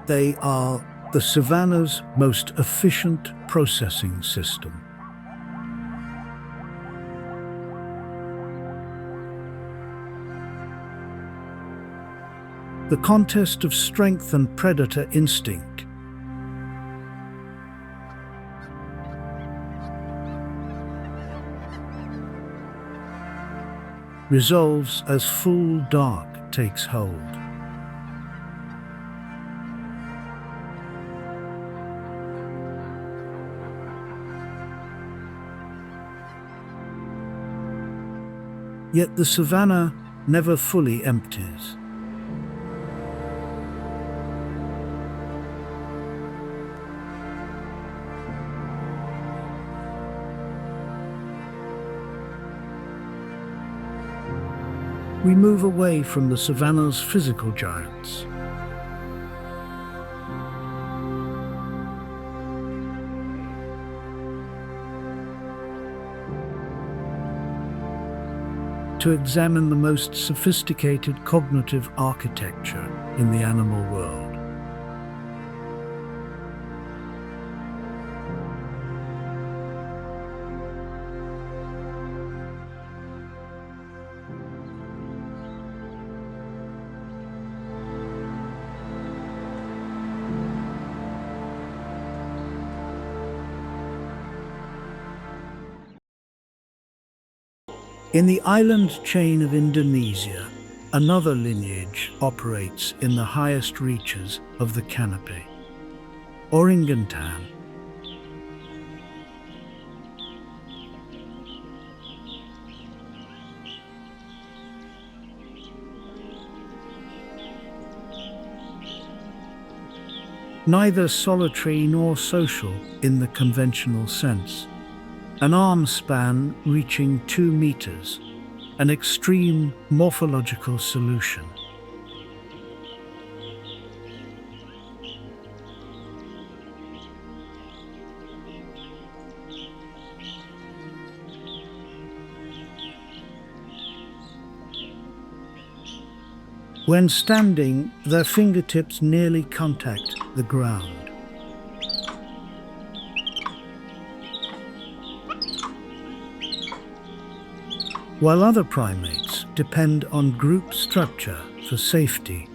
They are the savanna's most efficient processing system. The contest of strength and predator instinct resolves as full dark takes hold. Yet the savanna never fully empties. We move away from the savanna's physical giants. To examine the most sophisticated cognitive architecture in the animal world. In the island chain of Indonesia, another lineage operates in the highest reaches of the canopy. Orangutan. Neither solitary nor social in the conventional sense. An arm span reaching 2 meters, an extreme morphological solution. When standing, their fingertips nearly contact the ground. While other primates depend on group structure for safety,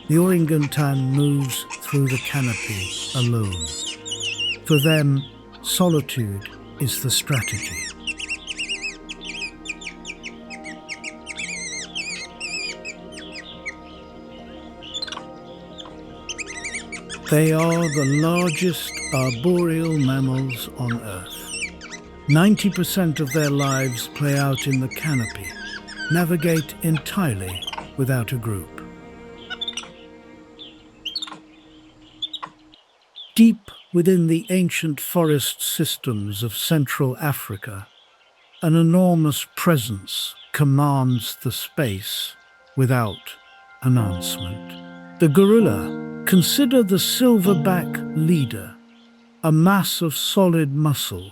the orangutan moves through the canopy alone. For them, solitude is the strategy. They are the largest arboreal mammals on Earth. 90% of their lives play out in the canopy, navigate entirely without a group. Deep within the ancient forest systems of Central Africa, an enormous presence commands the space without announcement. The gorilla, consider the silverback leader, a mass of solid muscle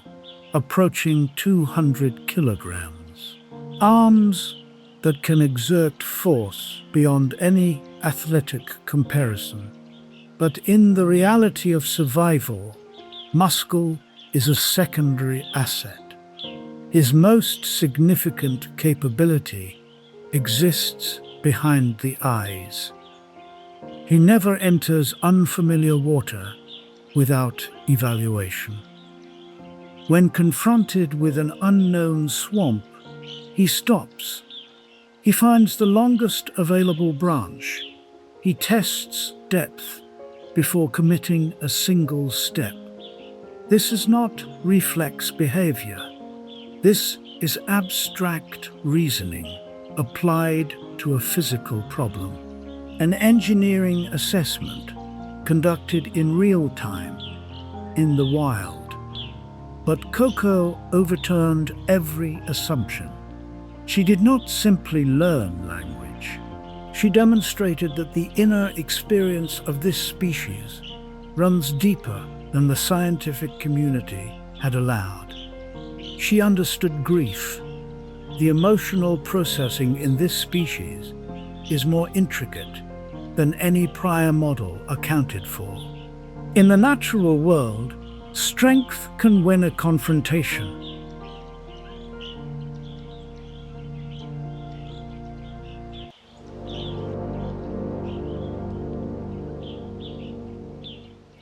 approaching 200 kilograms. Arms that can exert force beyond any athletic comparison. But in the reality of survival, muscle is a secondary asset. His most significant capability exists behind the eyes. He never enters unfamiliar water without evaluation. When confronted with an unknown swamp, he stops. He finds the longest available branch. He tests depth before committing a single step. This is not reflex behavior. This is abstract reasoning applied to a physical problem. An engineering assessment conducted in real time, in the wild. But Coco overturned every assumption. She did not simply learn language. She demonstrated that the inner experience of this species runs deeper than the scientific community had allowed. She understood grief. The emotional processing in this species is more intricate than any prior model accounted for. In the natural world, strength can win a confrontation.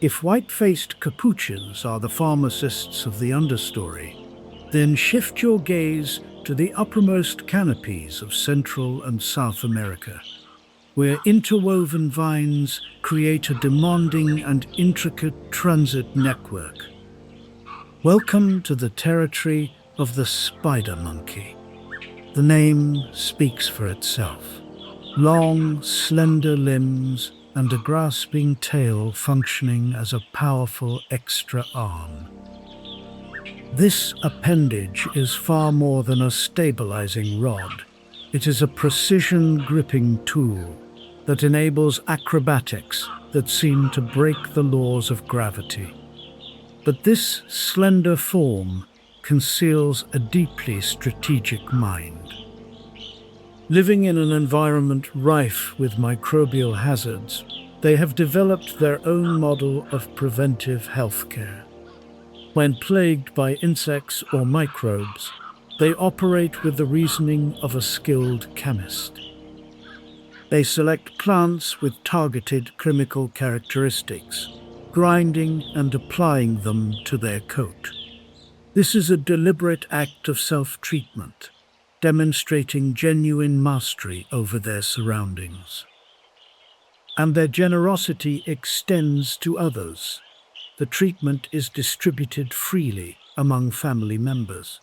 If white-faced capuchins are the pharmacists of the understory, then shift your gaze to the uppermost canopies of Central and South America, where interwoven vines create a demanding and intricate transit network. Welcome to the territory of the spider monkey. The name speaks for itself. Long, slender limbs and a grasping tail functioning as a powerful extra arm. This appendage is far more than a stabilizing rod. It is a precision gripping tool that enables acrobatics that seem to break the laws of gravity. But this slender form conceals a deeply strategic mind. Living in an environment rife with microbial hazards, they have developed their own model of preventive healthcare. When plagued by insects or microbes, they operate with the reasoning of a skilled chemist. They select plants with targeted chemical characteristics, grinding and applying them to their coat. This is a deliberate act of self-treatment, demonstrating genuine mastery over their surroundings. And their generosity extends to others. The treatment is distributed freely among family members,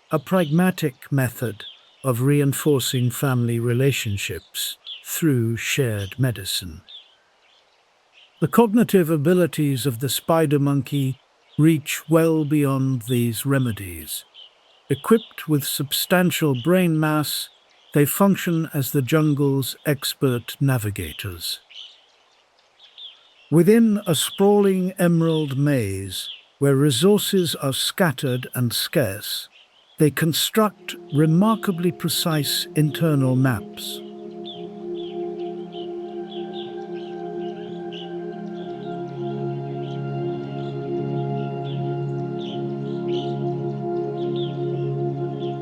a pragmatic method of reinforcing family relationships through shared medicine. The cognitive abilities of the spider monkey reach well beyond these remedies. Equipped with substantial brain mass, they function as the jungle's expert navigators. Within a sprawling emerald maze, where resources are scattered and scarce, they construct remarkably precise internal maps.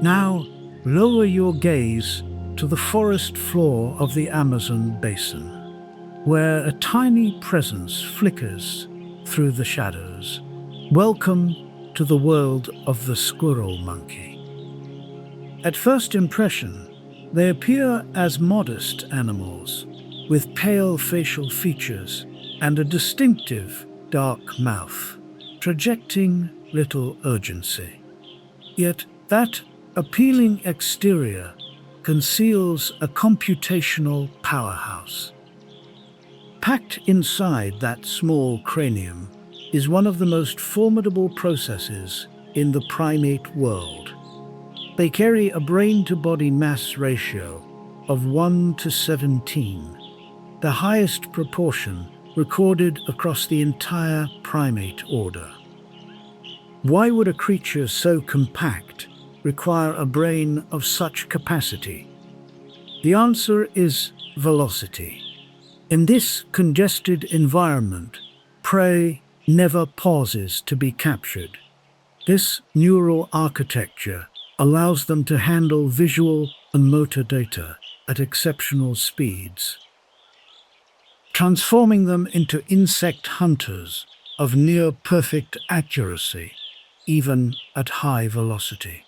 Now, lower your gaze to the forest floor of the Amazon basin, where a tiny presence flickers through the shadows. Welcome to the world of the squirrel monkey. At first impression, they appear as modest animals, with pale facial features and a distinctive dark mouth, projecting little urgency. Yet that appealing exterior conceals a computational powerhouse. Packed inside that small cranium is one of the most formidable processes in the primate world. They carry a brain-to-body mass ratio of 1 to 17, the highest proportion recorded across the entire primate order. Why would a creature so compact require a brain of such capacity? The answer is velocity. In this congested environment, prey never pauses to be captured. This neural architecture allows them to handle visual and motor data at exceptional speeds, transforming them into insect hunters of near-perfect accuracy, even at high velocity.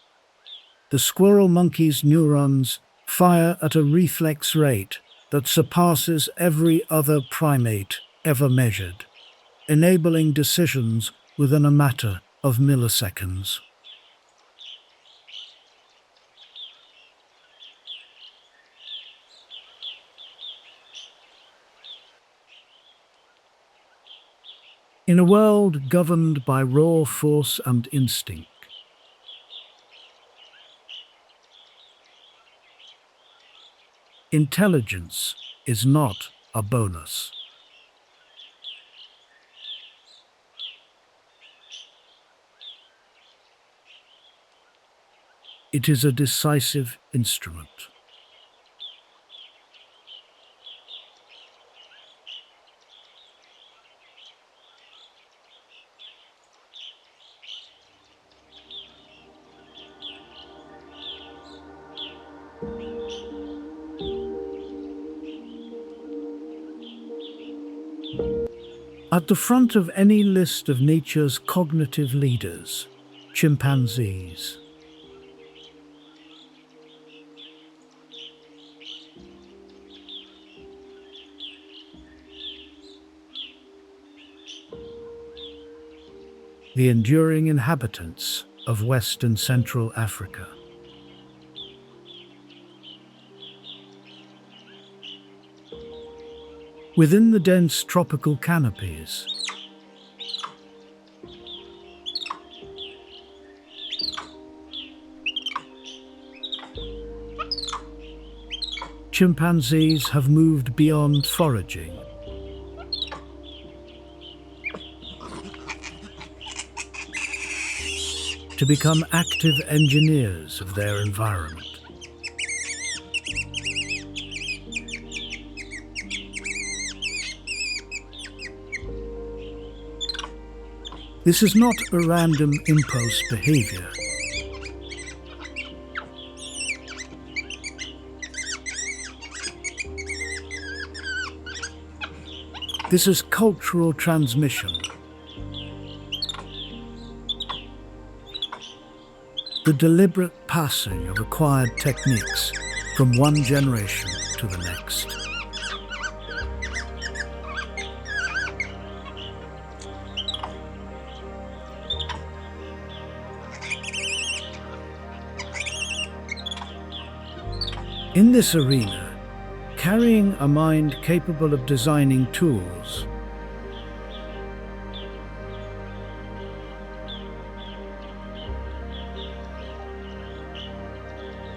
The squirrel monkey's neurons fire at a reflex rate that surpasses every other primate ever measured, enabling decisions within a matter of milliseconds. In a world governed by raw force and instinct, intelligence is not a bonus. It is a decisive instrument. At the front of any list of nature's cognitive leaders, chimpanzees. The enduring inhabitants of West and Central Africa. Within the dense tropical canopies, chimpanzees have moved beyond foraging to become active engineers of their environment. This is not a random impulse behavior. This is cultural transmission. The deliberate passing of acquired techniques from one generation to the next. In this arena, carrying a mind capable of designing tools,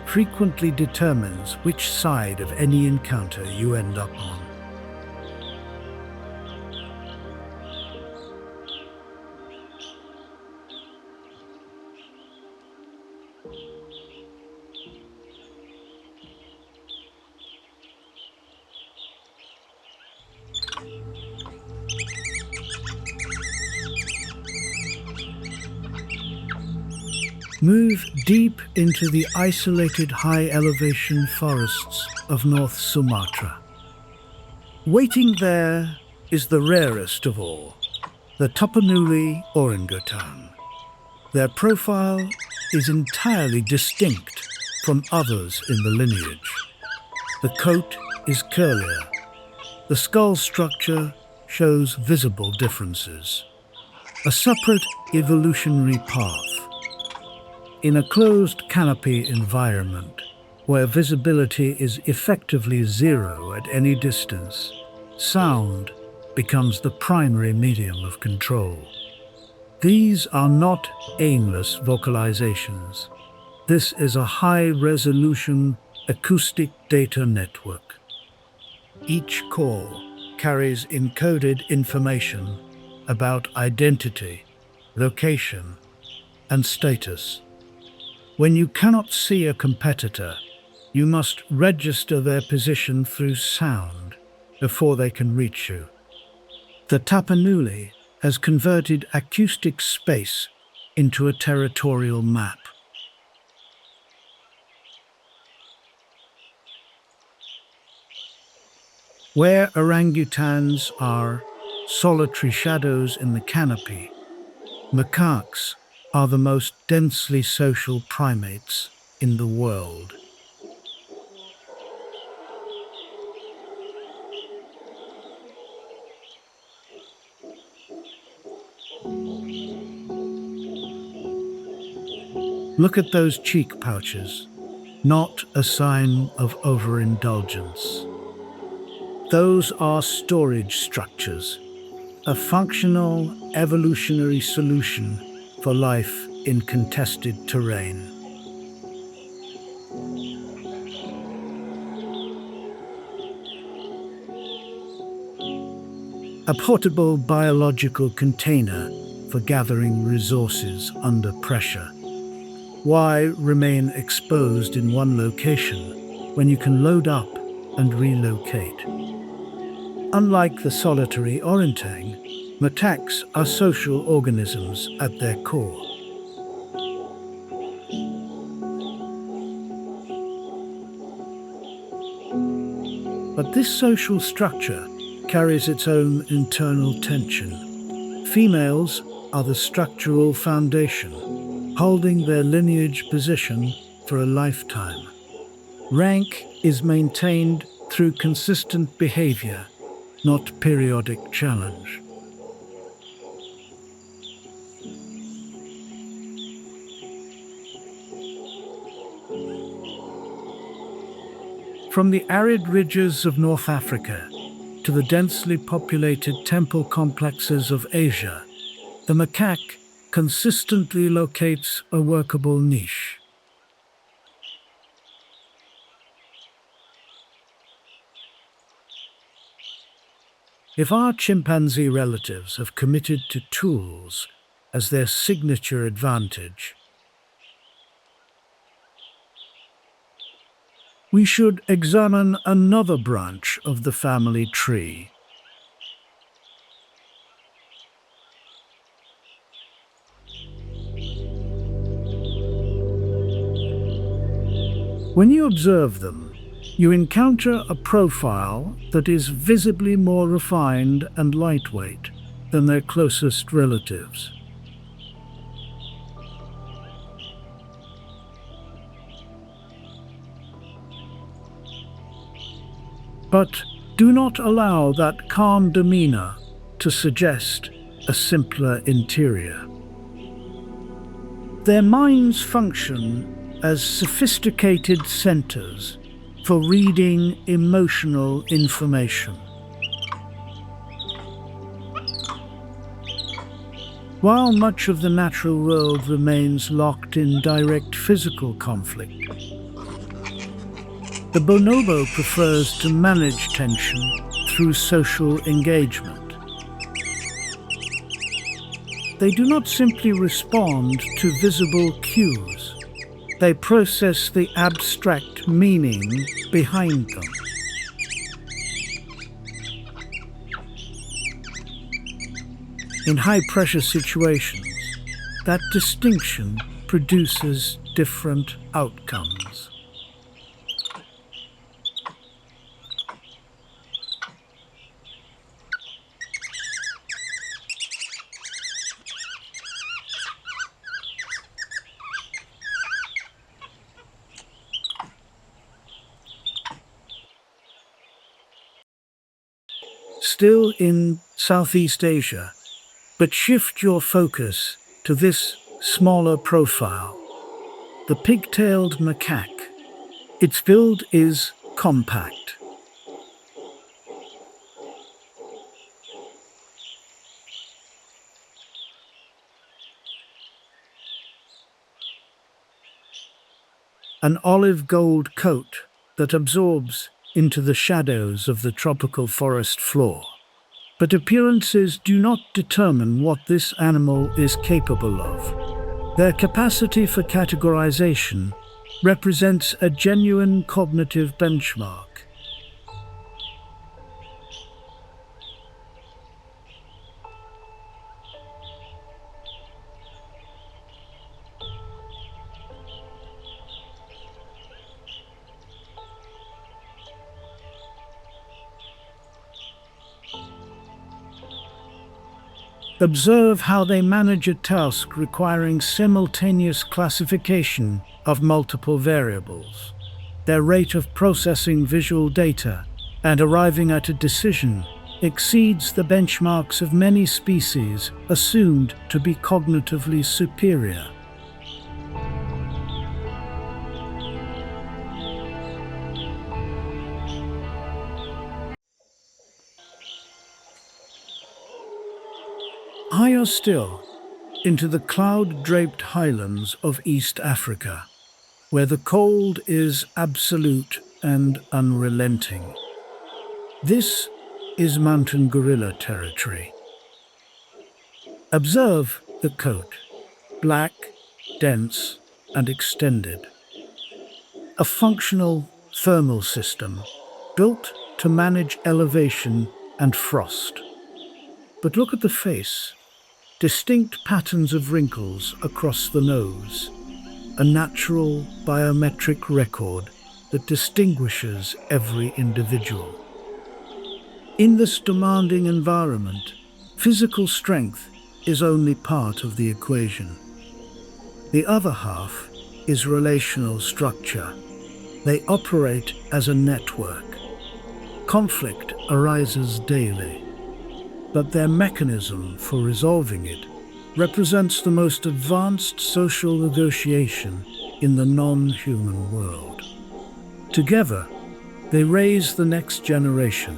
frequently determines which side of any encounter you end up on. Move deep into the isolated high-elevation forests of North Sumatra. Waiting there is the rarest of all, the Tapanuli orangutan. Their profile is entirely distinct from others in the lineage. The coat is curlier. The skull structure shows visible differences. A separate evolutionary path. In a closed canopy environment, where visibility is effectively zero at any distance, sound becomes the primary medium of control. These are not aimless vocalizations. This is a high-resolution acoustic data network. Each call carries encoded information about identity, location, and status. When you cannot see a competitor, you must register their position through sound before they can reach you. The Tapanuli has converted acoustic space into a territorial map. Where orangutans are solitary shadows in the canopy, macaques are the most densely social primates in the world. Look at those cheek pouches, not a sign of overindulgence. Those are storage structures. a functional evolutionary solution for life in contested terrain. A portable biological container for gathering resources under pressure. Why remain exposed in one location when you can load up and relocate? Unlike the solitary orang, macaques are social organisms at their core. But this social structure carries its own internal tension. Females are the structural foundation, holding their lineage position for a lifetime. Rank is maintained through consistent behavior, not periodic challenge. From the arid ridges of North Africa to the densely populated temple complexes of Asia, the macaque consistently locates a workable niche. If our chimpanzee relatives have committed to tools as their signature advantage, we should examine another branch of the family tree. When you observe them, you encounter a profile that is visibly more refined and lightweight than their closest relatives. But do not allow that calm demeanor to suggest a simpler interior. Their minds function as sophisticated centers for reading emotional information. While much of the natural world remains locked in direct physical conflict, the bonobo prefers to manage tension through social engagement. They do not simply respond to visible cues. They process the abstract meaning behind them. In high-pressure situations, that distinction produces different outcomes. Still in Southeast Asia, but shift your focus to this smaller profile, the pig-tailed macaque. Its build is compact. An olive gold coat that absorbs into the shadows of the tropical forest floor. But appearances do not determine what this animal is capable of. Their capacity for categorization represents a genuine cognitive benchmark. Observe how they manage a task requiring simultaneous classification of multiple variables. Their rate of processing visual data and arriving at a decision exceeds the benchmarks of many species assumed to be cognitively superior. Higher still, into the cloud-draped highlands of East Africa, where the cold is absolute and unrelenting. This is mountain gorilla territory. Observe the coat, black, dense, and extended. A functional thermal system built to manage elevation and frost. But look at the face. Distinct patterns of wrinkles across the nose. A natural biometric record that distinguishes every individual. In this demanding environment, physical strength is only part of the equation. The other half is relational structure. They operate as a network. Conflict arises daily, but their mechanism for resolving it represents the most advanced social negotiation in the non-human world. Together, they raise the next generation,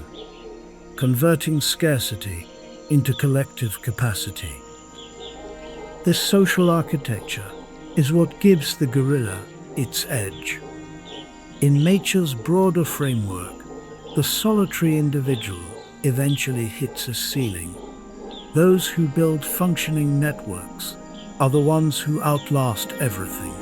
converting scarcity into collective capacity. This social architecture is what gives the gorilla its edge. In nature's broader framework, the solitary individual eventually hits a ceiling. Those who build functioning networks are the ones who outlast everything.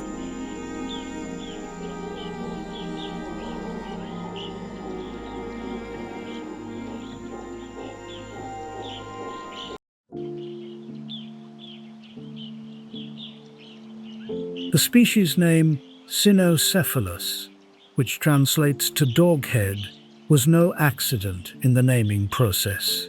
The species name Cynocephalus, which translates to dog-head, was no accident in the naming process.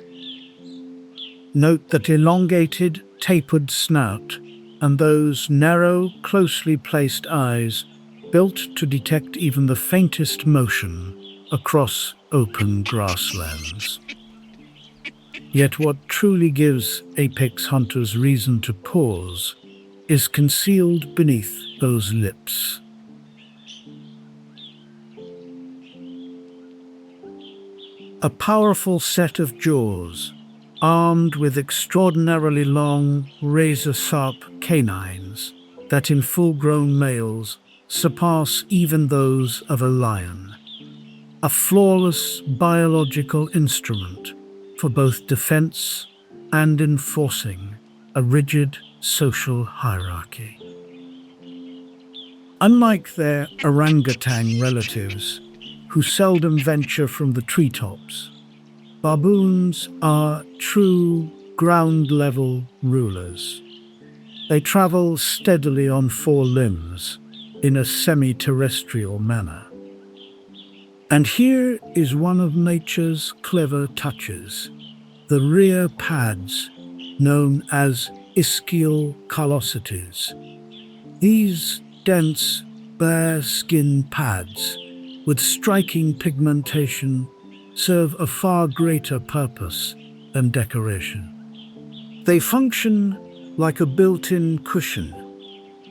Note that elongated, tapered snout and those narrow, closely placed eyes built to detect even the faintest motion across open grasslands. Yet what truly gives apex hunters reason to pause is concealed beneath those lips. A powerful set of jaws, armed with extraordinarily long, razor-sharp canines that in full-grown males surpass even those of a lion. A flawless biological instrument for both defense and enforcing a rigid social hierarchy. Unlike their orangutan relatives, who seldom venture from the treetops, baboons are true ground-level rulers. They travel steadily on four limbs in a semi-terrestrial manner. And here is one of nature's clever touches: the rear pads, known as ischial callosities. These dense, bare skin pads with striking pigmentation serve a far greater purpose than decoration. They function like a built-in cushion,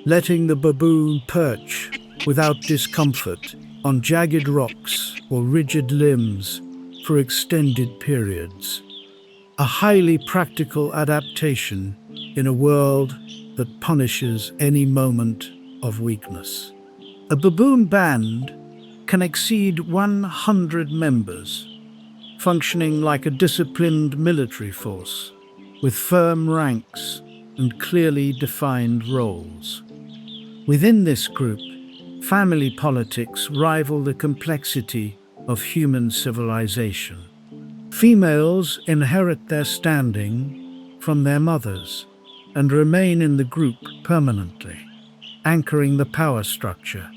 letting the baboon perch without discomfort on jagged rocks or rigid limbs for extended periods. A highly practical adaptation in a world that punishes any moment of weakness. A baboon band can exceed 100 members, functioning like a disciplined military force, with firm ranks and clearly defined roles. Within this group, family politics rival the complexity of human civilization. Females inherit their standing from their mothers and remain in the group permanently, anchoring the power structure,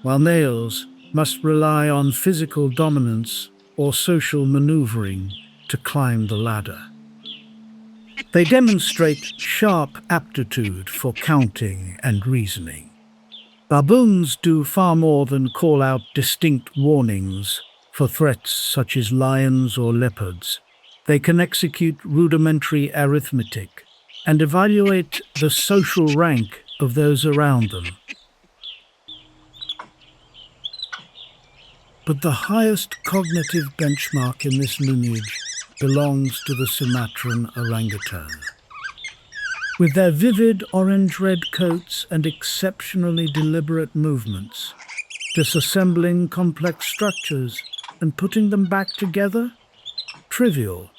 while males must rely on physical dominance or social maneuvering to climb the ladder. They demonstrate sharp aptitude for counting and reasoning. Baboons do far more than call out distinct warnings for threats such as lions or leopards. They can execute rudimentary arithmetic and evaluate the social rank of those around them. But the highest cognitive benchmark in this lineage belongs to the Sumatran orangutan. With their vivid orange-red coats and exceptionally deliberate movements, disassembling complex structures and putting them back together? Trivial.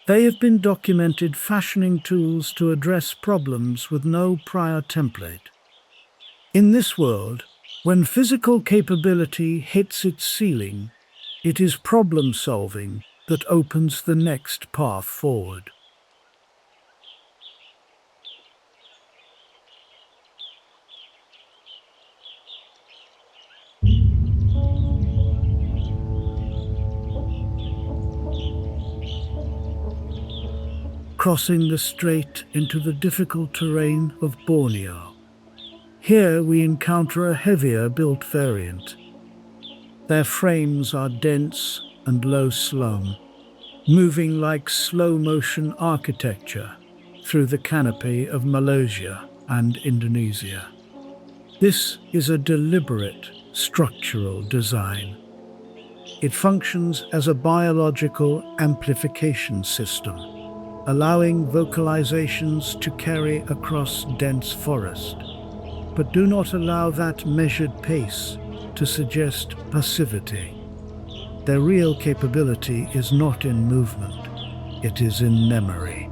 They have been documented fashioning tools to address problems with no prior template. In this world, when physical capability hits its ceiling, it is problem-solving that opens the next path forward. Crossing the strait into the difficult terrain of Borneo. Here we encounter a heavier-built variant. Their frames are dense and low-slung, moving like slow-motion architecture through the canopy of Malaysia and Indonesia. This is a deliberate structural design. It functions as a biological amplification system, allowing vocalizations to carry across dense forest. But do not allow that measured pace to suggest passivity. Their real capability is not in movement, it is in memory.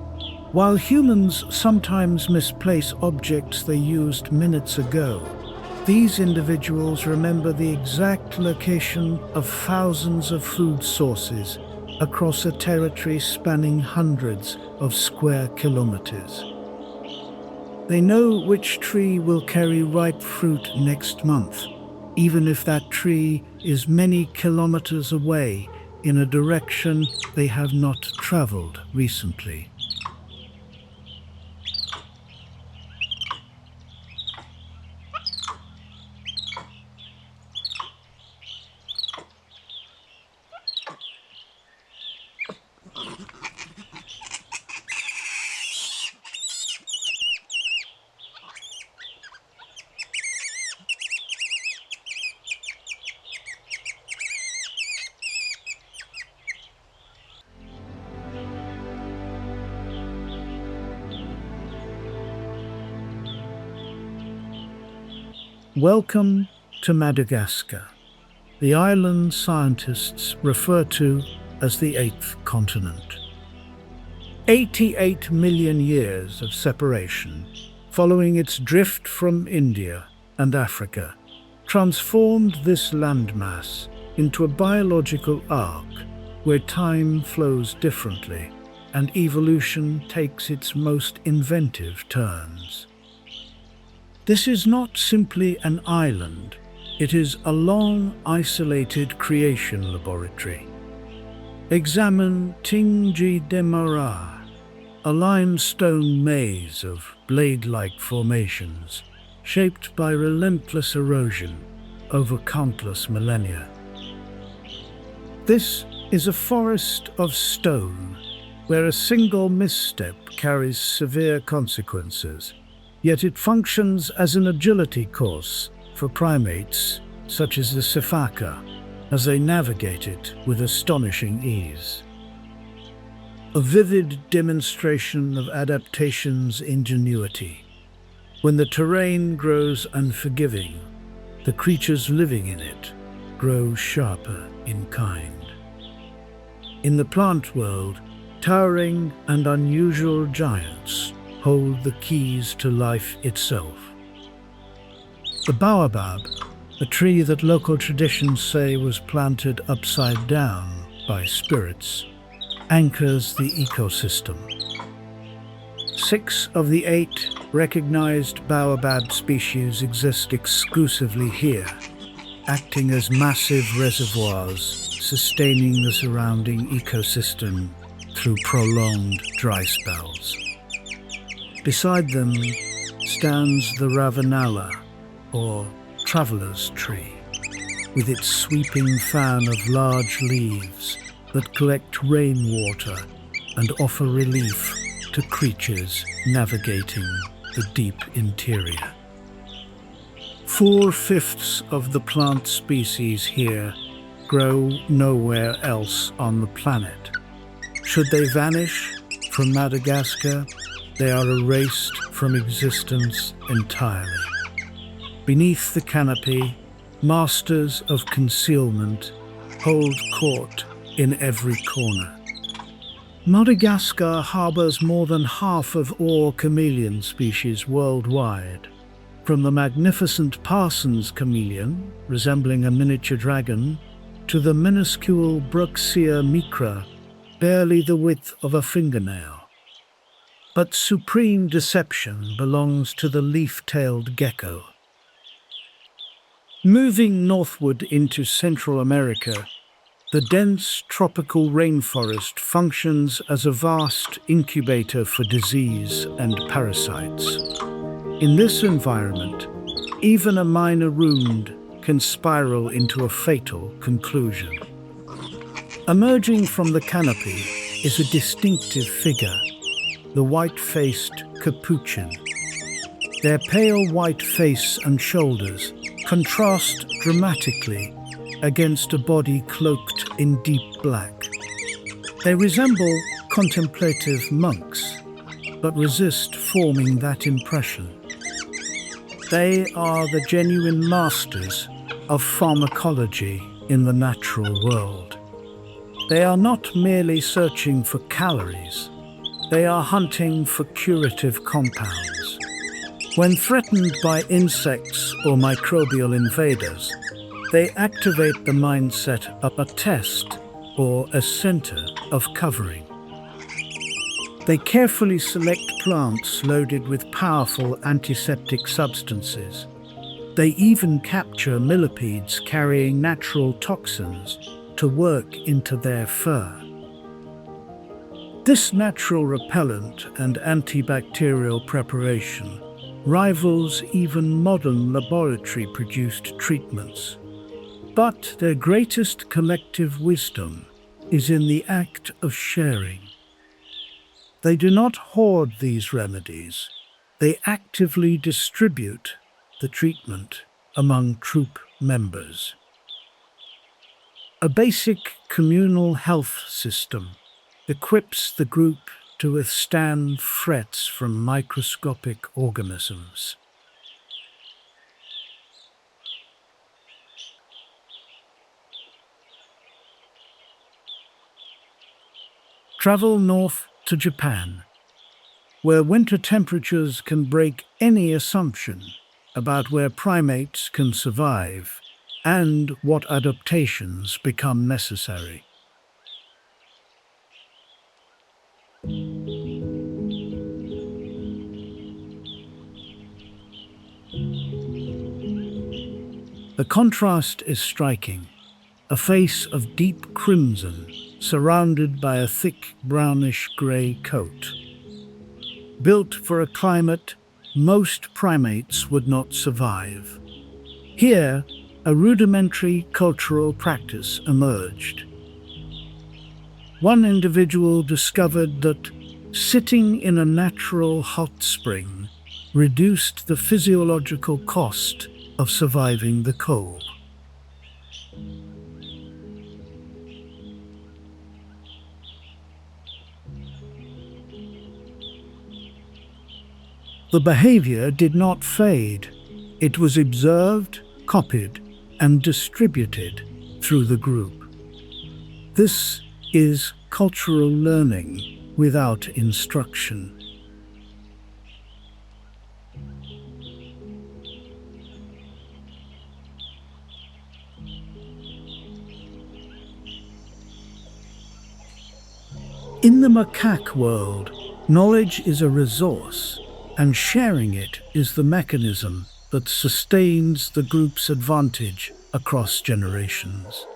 While humans sometimes misplace objects they used minutes ago, these individuals remember the exact location of thousands of food sources across a territory spanning hundreds of square kilometers. They know which tree will carry ripe fruit next month, even if that tree is many kilometers away in a direction they have not traveled recently. Welcome to Madagascar, the island scientists refer to as the eighth continent. 88 million years of separation, following its drift from India and Africa, transformed this landmass into a biological arc where time flows differently and evolution takes its most inventive turns. This is not simply an island, it is a long, isolated creation laboratory. Examine Tinggi Demara, a limestone maze of blade-like formations, shaped by relentless erosion over countless millennia. This is a forest of stone, where a single misstep carries severe consequences. Yet it functions as an agility course for primates such as the sifaka, as they navigate it with astonishing ease. A vivid demonstration of adaptation's ingenuity. When the terrain grows unforgiving, the creatures living in it grow sharper in kind. In the plant world, towering and unusual giants hold the keys to life itself. The baobab, a tree that local traditions say was planted upside down by spirits, anchors the ecosystem. 6 of the 8 recognized baobab species exist exclusively here, acting as massive reservoirs sustaining the surrounding ecosystem through prolonged dry spells. Beside them stands the ravanala, or traveler's tree, with its sweeping fan of large leaves that collect rainwater and offer relief to creatures navigating the deep interior. 4/5 of the plant species here grow nowhere else on the planet. Should they vanish from Madagascar, they are erased from existence entirely. Beneath the canopy, masters of concealment hold court in every corner. Madagascar harbors more than half of all chameleon species worldwide. From the magnificent Parsons chameleon, resembling a miniature dragon, to the minuscule Bruxia micra, barely the width of a fingernail. But supreme deception belongs to the leaf-tailed gecko. Moving northward into Central America, the dense tropical rainforest functions as a vast incubator for disease and parasites. In this environment, even a minor wound can spiral into a fatal conclusion. Emerging from the canopy is a distinctive figure, the white-faced capuchin. Their pale white face and shoulders contrast dramatically against a body cloaked in deep black. They resemble contemplative monks, but resist forming that impression. They are the genuine masters of pharmacology in the natural world. They are not merely searching for calories, they are hunting for curative compounds. When threatened by insects or microbial invaders, they activate the mindset of a test or a center of covering. They carefully select plants loaded with powerful antiseptic substances. They even capture millipedes carrying natural toxins to work into their fur. This natural repellent and antibacterial preparation rivals even modern laboratory-produced treatments. But their greatest collective wisdom is in the act of sharing. They do not hoard these remedies. They actively distribute the treatment among troop members. A basic communal health system equips the group to withstand threats from microscopic organisms. Travel north to Japan, where winter temperatures can break any assumption about where primates can survive and what adaptations become necessary. The contrast is striking. A face of deep crimson surrounded by a thick brownish-grey coat. Built for a climate most primates would not survive. Here, a rudimentary cultural practice emerged. One individual discovered that sitting in a natural hot spring reduced the physiological cost of surviving the cold. The behavior did not fade. It was observed, copied, and distributed through the group. This is cultural learning without instruction. In the macaque world, knowledge is a resource, and sharing it is the mechanism that sustains the group's advantage across generations.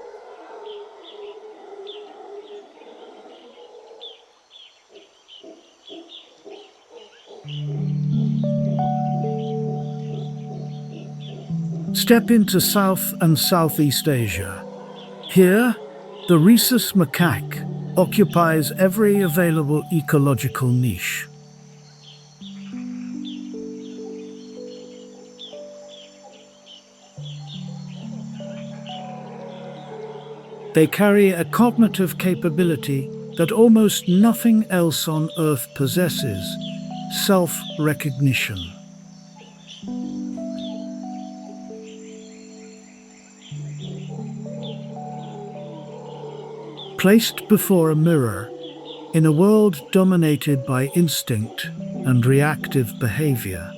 Step into South and Southeast Asia. Here, the rhesus macaque occupies every available ecological niche. They carry a cognitive capability that almost nothing else on Earth possesses, self-recognition. Placed before a mirror, in a world dominated by instinct and reactive behavior,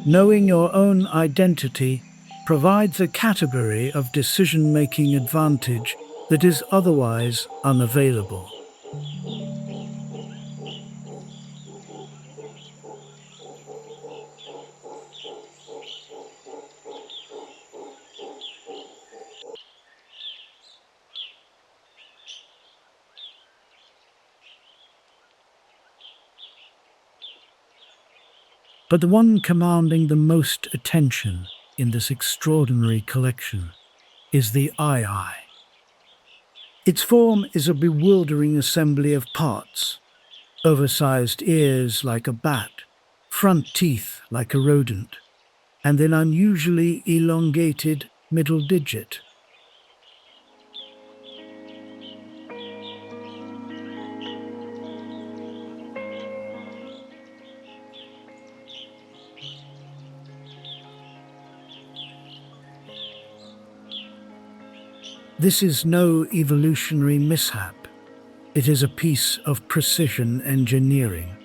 knowing your own identity provides a category of decision-making advantage that is otherwise unavailable. But the one commanding the most attention in this extraordinary collection is the eye. Its form is a bewildering assembly of parts: oversized ears like a bat, front teeth like a rodent, and an unusually elongated middle digit. This is no evolutionary mishap. It is a piece of precision engineering.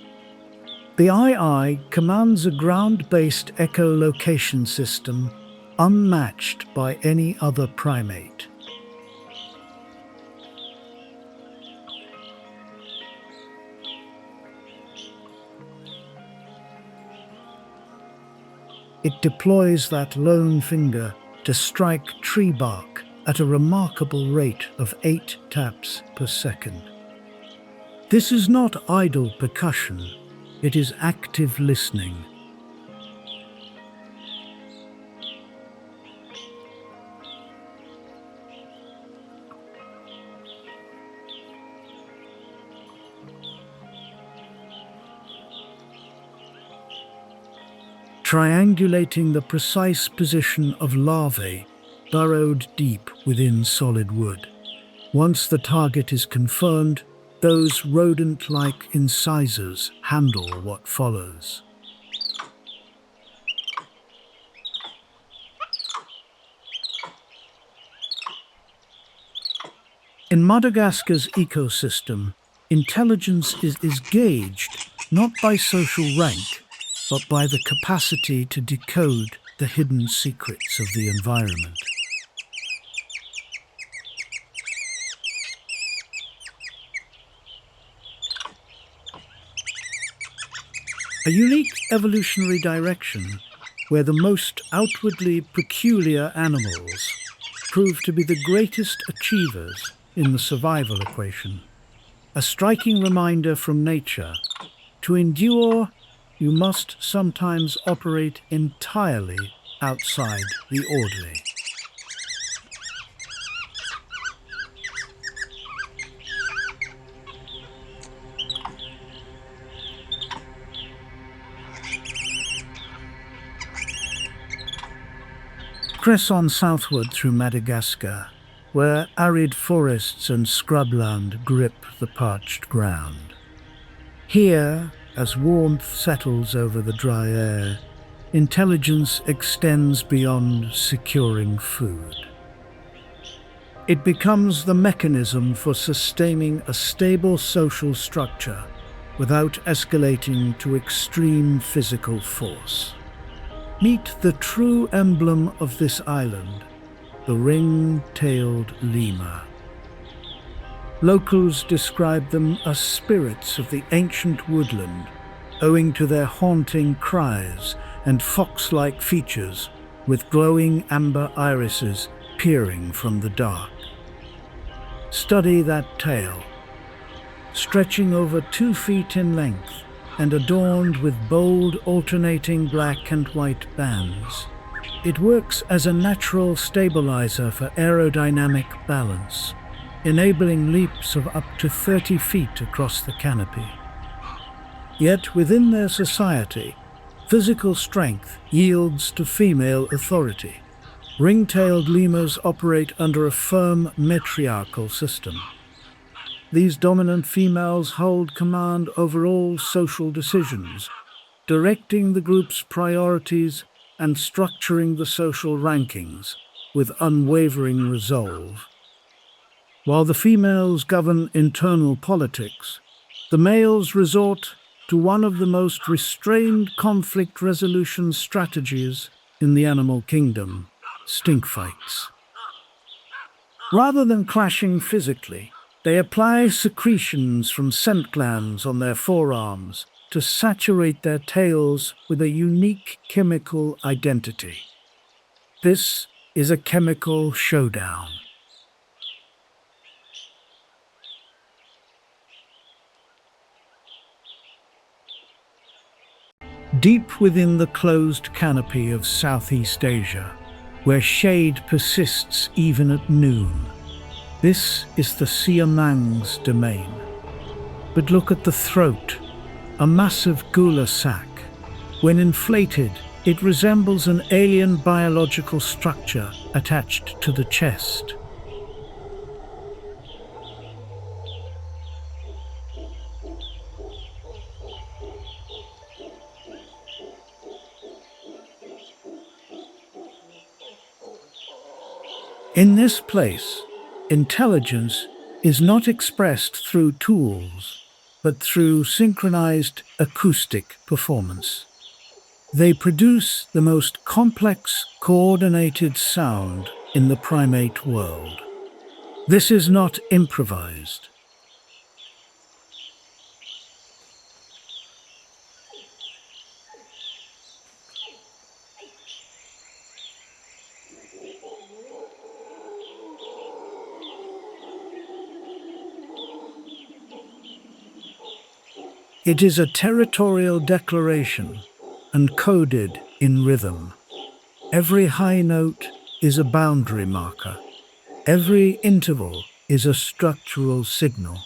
The eye commands a ground-based echolocation system unmatched by any other primate. It deploys that lone finger to strike tree bark at a remarkable rate of 8 taps per second. This is not idle percussion, it is active listening. Triangulating the precise position of larvae burrowed deep within solid wood. Once the target is confirmed, those rodent-like incisors handle what follows. In Madagascar's ecosystem, intelligence is gauged not by social rank, but by the capacity to decode the hidden secrets of the environment. A unique evolutionary direction where the most outwardly peculiar animals prove to be the greatest achievers in the survival equation. A striking reminder from nature: to endure, you must sometimes operate entirely outside the orderly. Press on southward through Madagascar, where arid forests and scrubland grip the parched ground. Here, as warmth settles over the dry air, intelligence extends beyond securing food. It becomes the mechanism for sustaining a stable social structure without escalating to extreme physical force. Meet the true emblem of this island, the ring-tailed lemur. Locals describe them as spirits of the ancient woodland, owing to their haunting cries and fox-like features with glowing amber irises peering from the dark. Study that tail. Stretching over 2 feet in length and adorned with bold alternating black and white bands, it works as a natural stabilizer for aerodynamic balance, enabling leaps of up to 30 feet across the canopy. Yet within their society, physical strength yields to female authority. Ring-tailed lemurs operate under a firm matriarchal system. These dominant females hold command over all social decisions, directing the group's priorities and structuring the social rankings with unwavering resolve. While the females govern internal politics, the males resort to one of the most restrained conflict resolution strategies in the animal kingdom: stink fights. Rather than clashing physically, they apply secretions from scent glands on their forearms to saturate their tails with a unique chemical identity. This is a chemical showdown. Deep within the closed canopy of Southeast Asia, where shade persists even at noon, this is the siamang's domain. But look at the throat, a massive gula sac. When inflated, it resembles an alien biological structure attached to the chest. In this place, intelligence is not expressed through tools, but through synchronized acoustic performance. They produce the most complex, coordinated sound in the primate world. This is not improvised. It is a territorial declaration, encoded in rhythm. Every high note is a boundary marker. Every interval is a structural signal.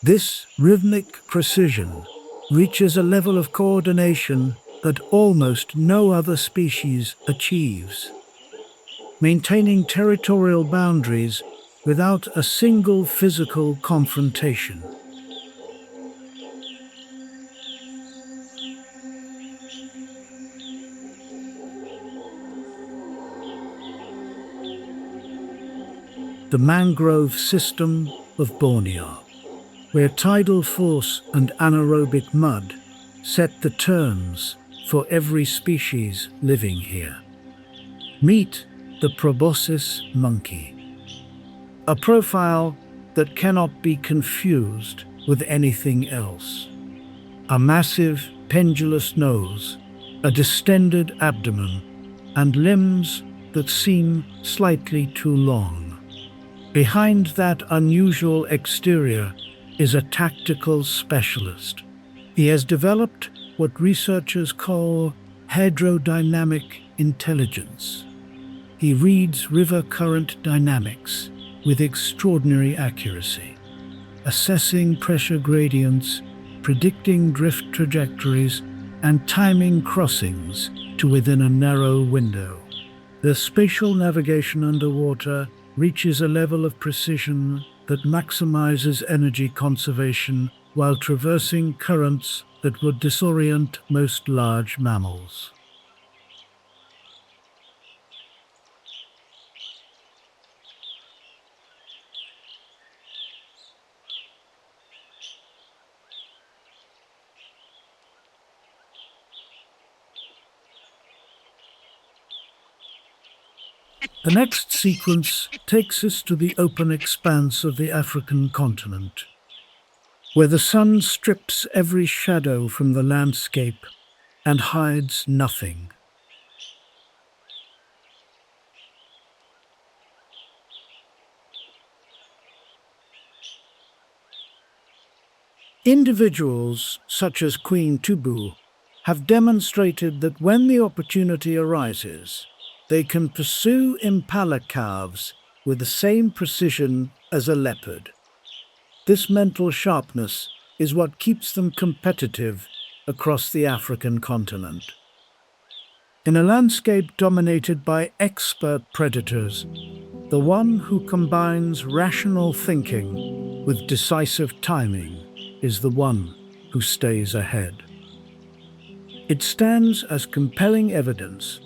This rhythmic precision reaches a level of coordination that almost no other species achieves, maintaining territorial boundaries without a single physical confrontation. The mangrove system of Borneo, where tidal force and anaerobic mud set the terms for every species living here. Meet the proboscis monkey, a profile that cannot be confused with anything else. A massive, pendulous nose, a distended abdomen, and limbs that seem slightly too long. Behind that unusual exterior is a tactical specialist. He has developed what researchers call hydrodynamic intelligence. He reads river current dynamics with extraordinary accuracy, assessing pressure gradients, predicting drift trajectories, and timing crossings to within a narrow window. The spatial navigation underwater reaches a level of precision that maximizes energy conservation while traversing currents that would disorient most large mammals. The next sequence takes us to the open expanse of the African continent, where the sun strips every shadow from the landscape and hides nothing. Individuals such as Queen Tubu have demonstrated that when the opportunity arises, they can pursue impala calves with the same precision as a leopard. This mental sharpness is what keeps them competitive across the African continent. In a landscape dominated by expert predators, the one who combines rational thinking with decisive timing is the one who stays ahead. It stands as compelling evidence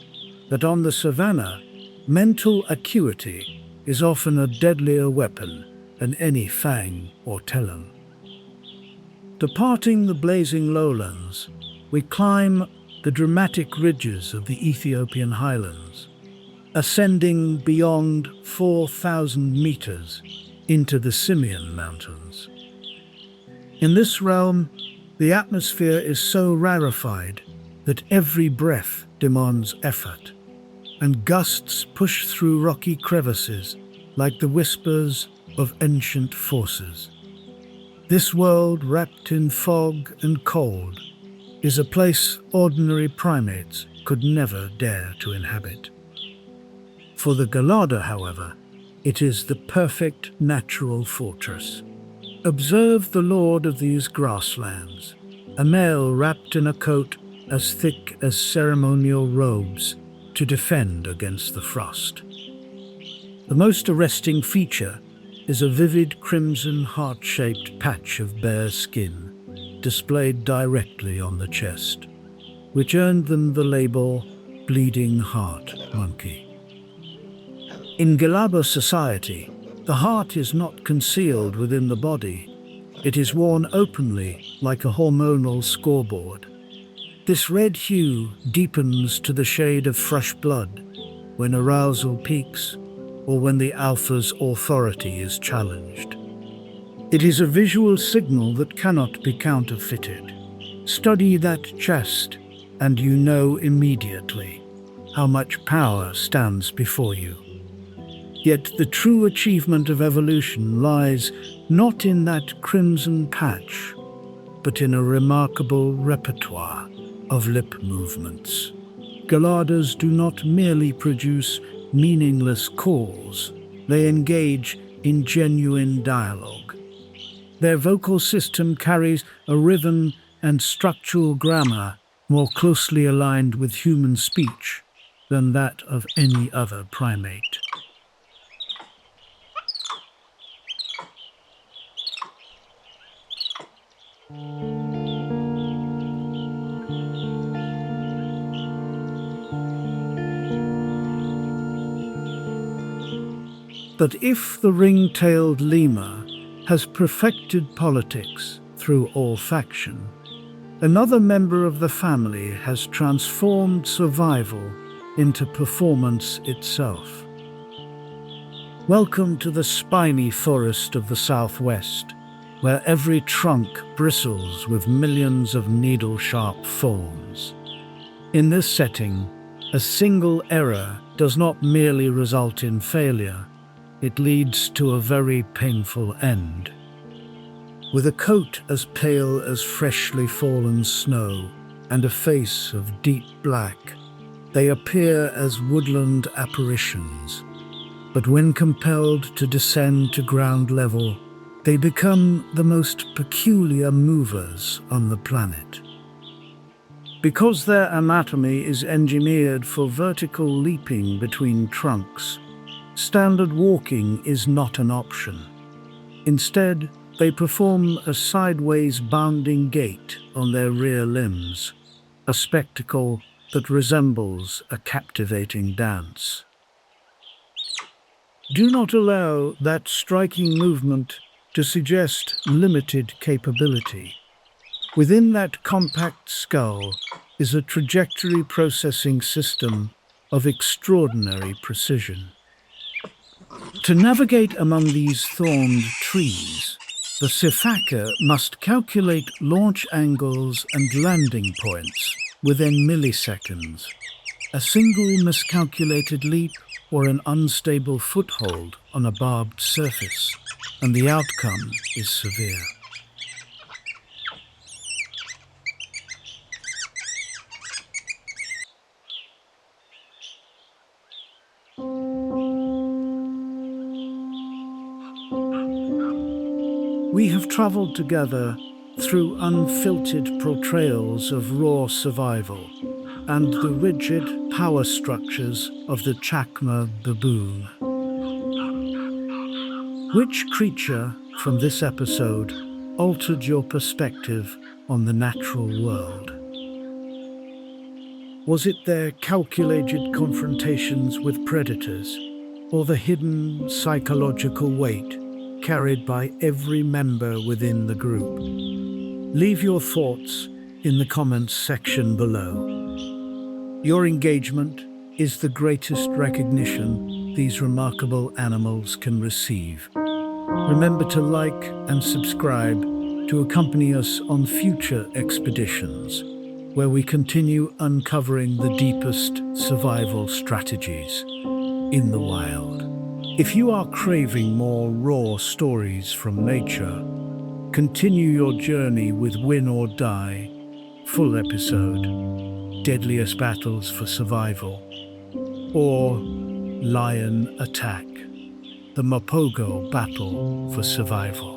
that on the savannah, mental acuity is often a deadlier weapon than any fang or talon. Departing the blazing lowlands, we climb the dramatic ridges of the Ethiopian highlands, ascending beyond 4,000 meters into the Simien Mountains. In this realm, the atmosphere is so rarefied that every breath demands effort, and gusts push through rocky crevices like the whispers of ancient forces. This world, wrapped in fog and cold, is a place ordinary primates could never dare to inhabit. For the Galada, however, it is the perfect natural fortress. Observe the lord of these grasslands, a male wrapped in a coat as thick as ceremonial robes to defend against the frost. The most arresting feature is a vivid crimson heart-shaped patch of bare skin displayed directly on the chest, which earned them the label bleeding heart monkey. In Galaba society, the heart is not concealed within the body. It is worn openly like a hormonal scoreboard. This red hue deepens to the shade of fresh blood when arousal peaks or when the alpha's authority is challenged. It is a visual signal that cannot be counterfeited. Study that chest, and you know immediately how much power stands before you. Yet the true achievement of evolution lies not in that crimson patch, but in a remarkable repertoire of lip movements. Galadas do not merely produce meaningless calls, they engage in genuine dialogue. Their vocal system carries a rhythm and structural grammar more closely aligned with human speech than that of any other primate. But if the ring-tailed lemur has perfected politics through olfaction, another member of the family has transformed survival into performance itself. Welcome to the spiny forest of the Southwest, where every trunk bristles with millions of needle-sharp thorns. In this setting, a single error does not merely result in failure, it leads to a very painful end. With a coat as pale as freshly fallen snow and a face of deep black, they appear as woodland apparitions. But when compelled to descend to ground level, they become the most peculiar movers on the planet. Because their anatomy is engineered for vertical leaping between trunks, standard walking is not an option. Instead, they perform a sideways bounding gait on their rear limbs, a spectacle that resembles a captivating dance. Do not allow that striking movement to suggest limited capability. Within that compact skull is a trajectory processing system of extraordinary precision. To navigate among these thorned trees, the sifaka must calculate launch angles and landing points within milliseconds. A single miscalculated leap or an unstable foothold on a barbed surface, and the outcome is severe. We have traveled together through unfiltered portrayals of raw survival, and the rigid power structures of the Chacma baboon. Which creature from this episode altered your perspective on the natural world? Was it their calculated confrontations with predators, or the hidden psychological weight carried by every member within the group? Leave your thoughts in the comments section below. Your engagement is the greatest recognition these remarkable animals can receive. Remember to like and subscribe to accompany us on future expeditions, where we continue uncovering the deepest survival strategies in the wild. If you are craving more raw stories from nature, continue your journey with Win or Die, full episode, Deadliest Battles for Survival, or Lion Attack, the Mapogo Battle for Survival.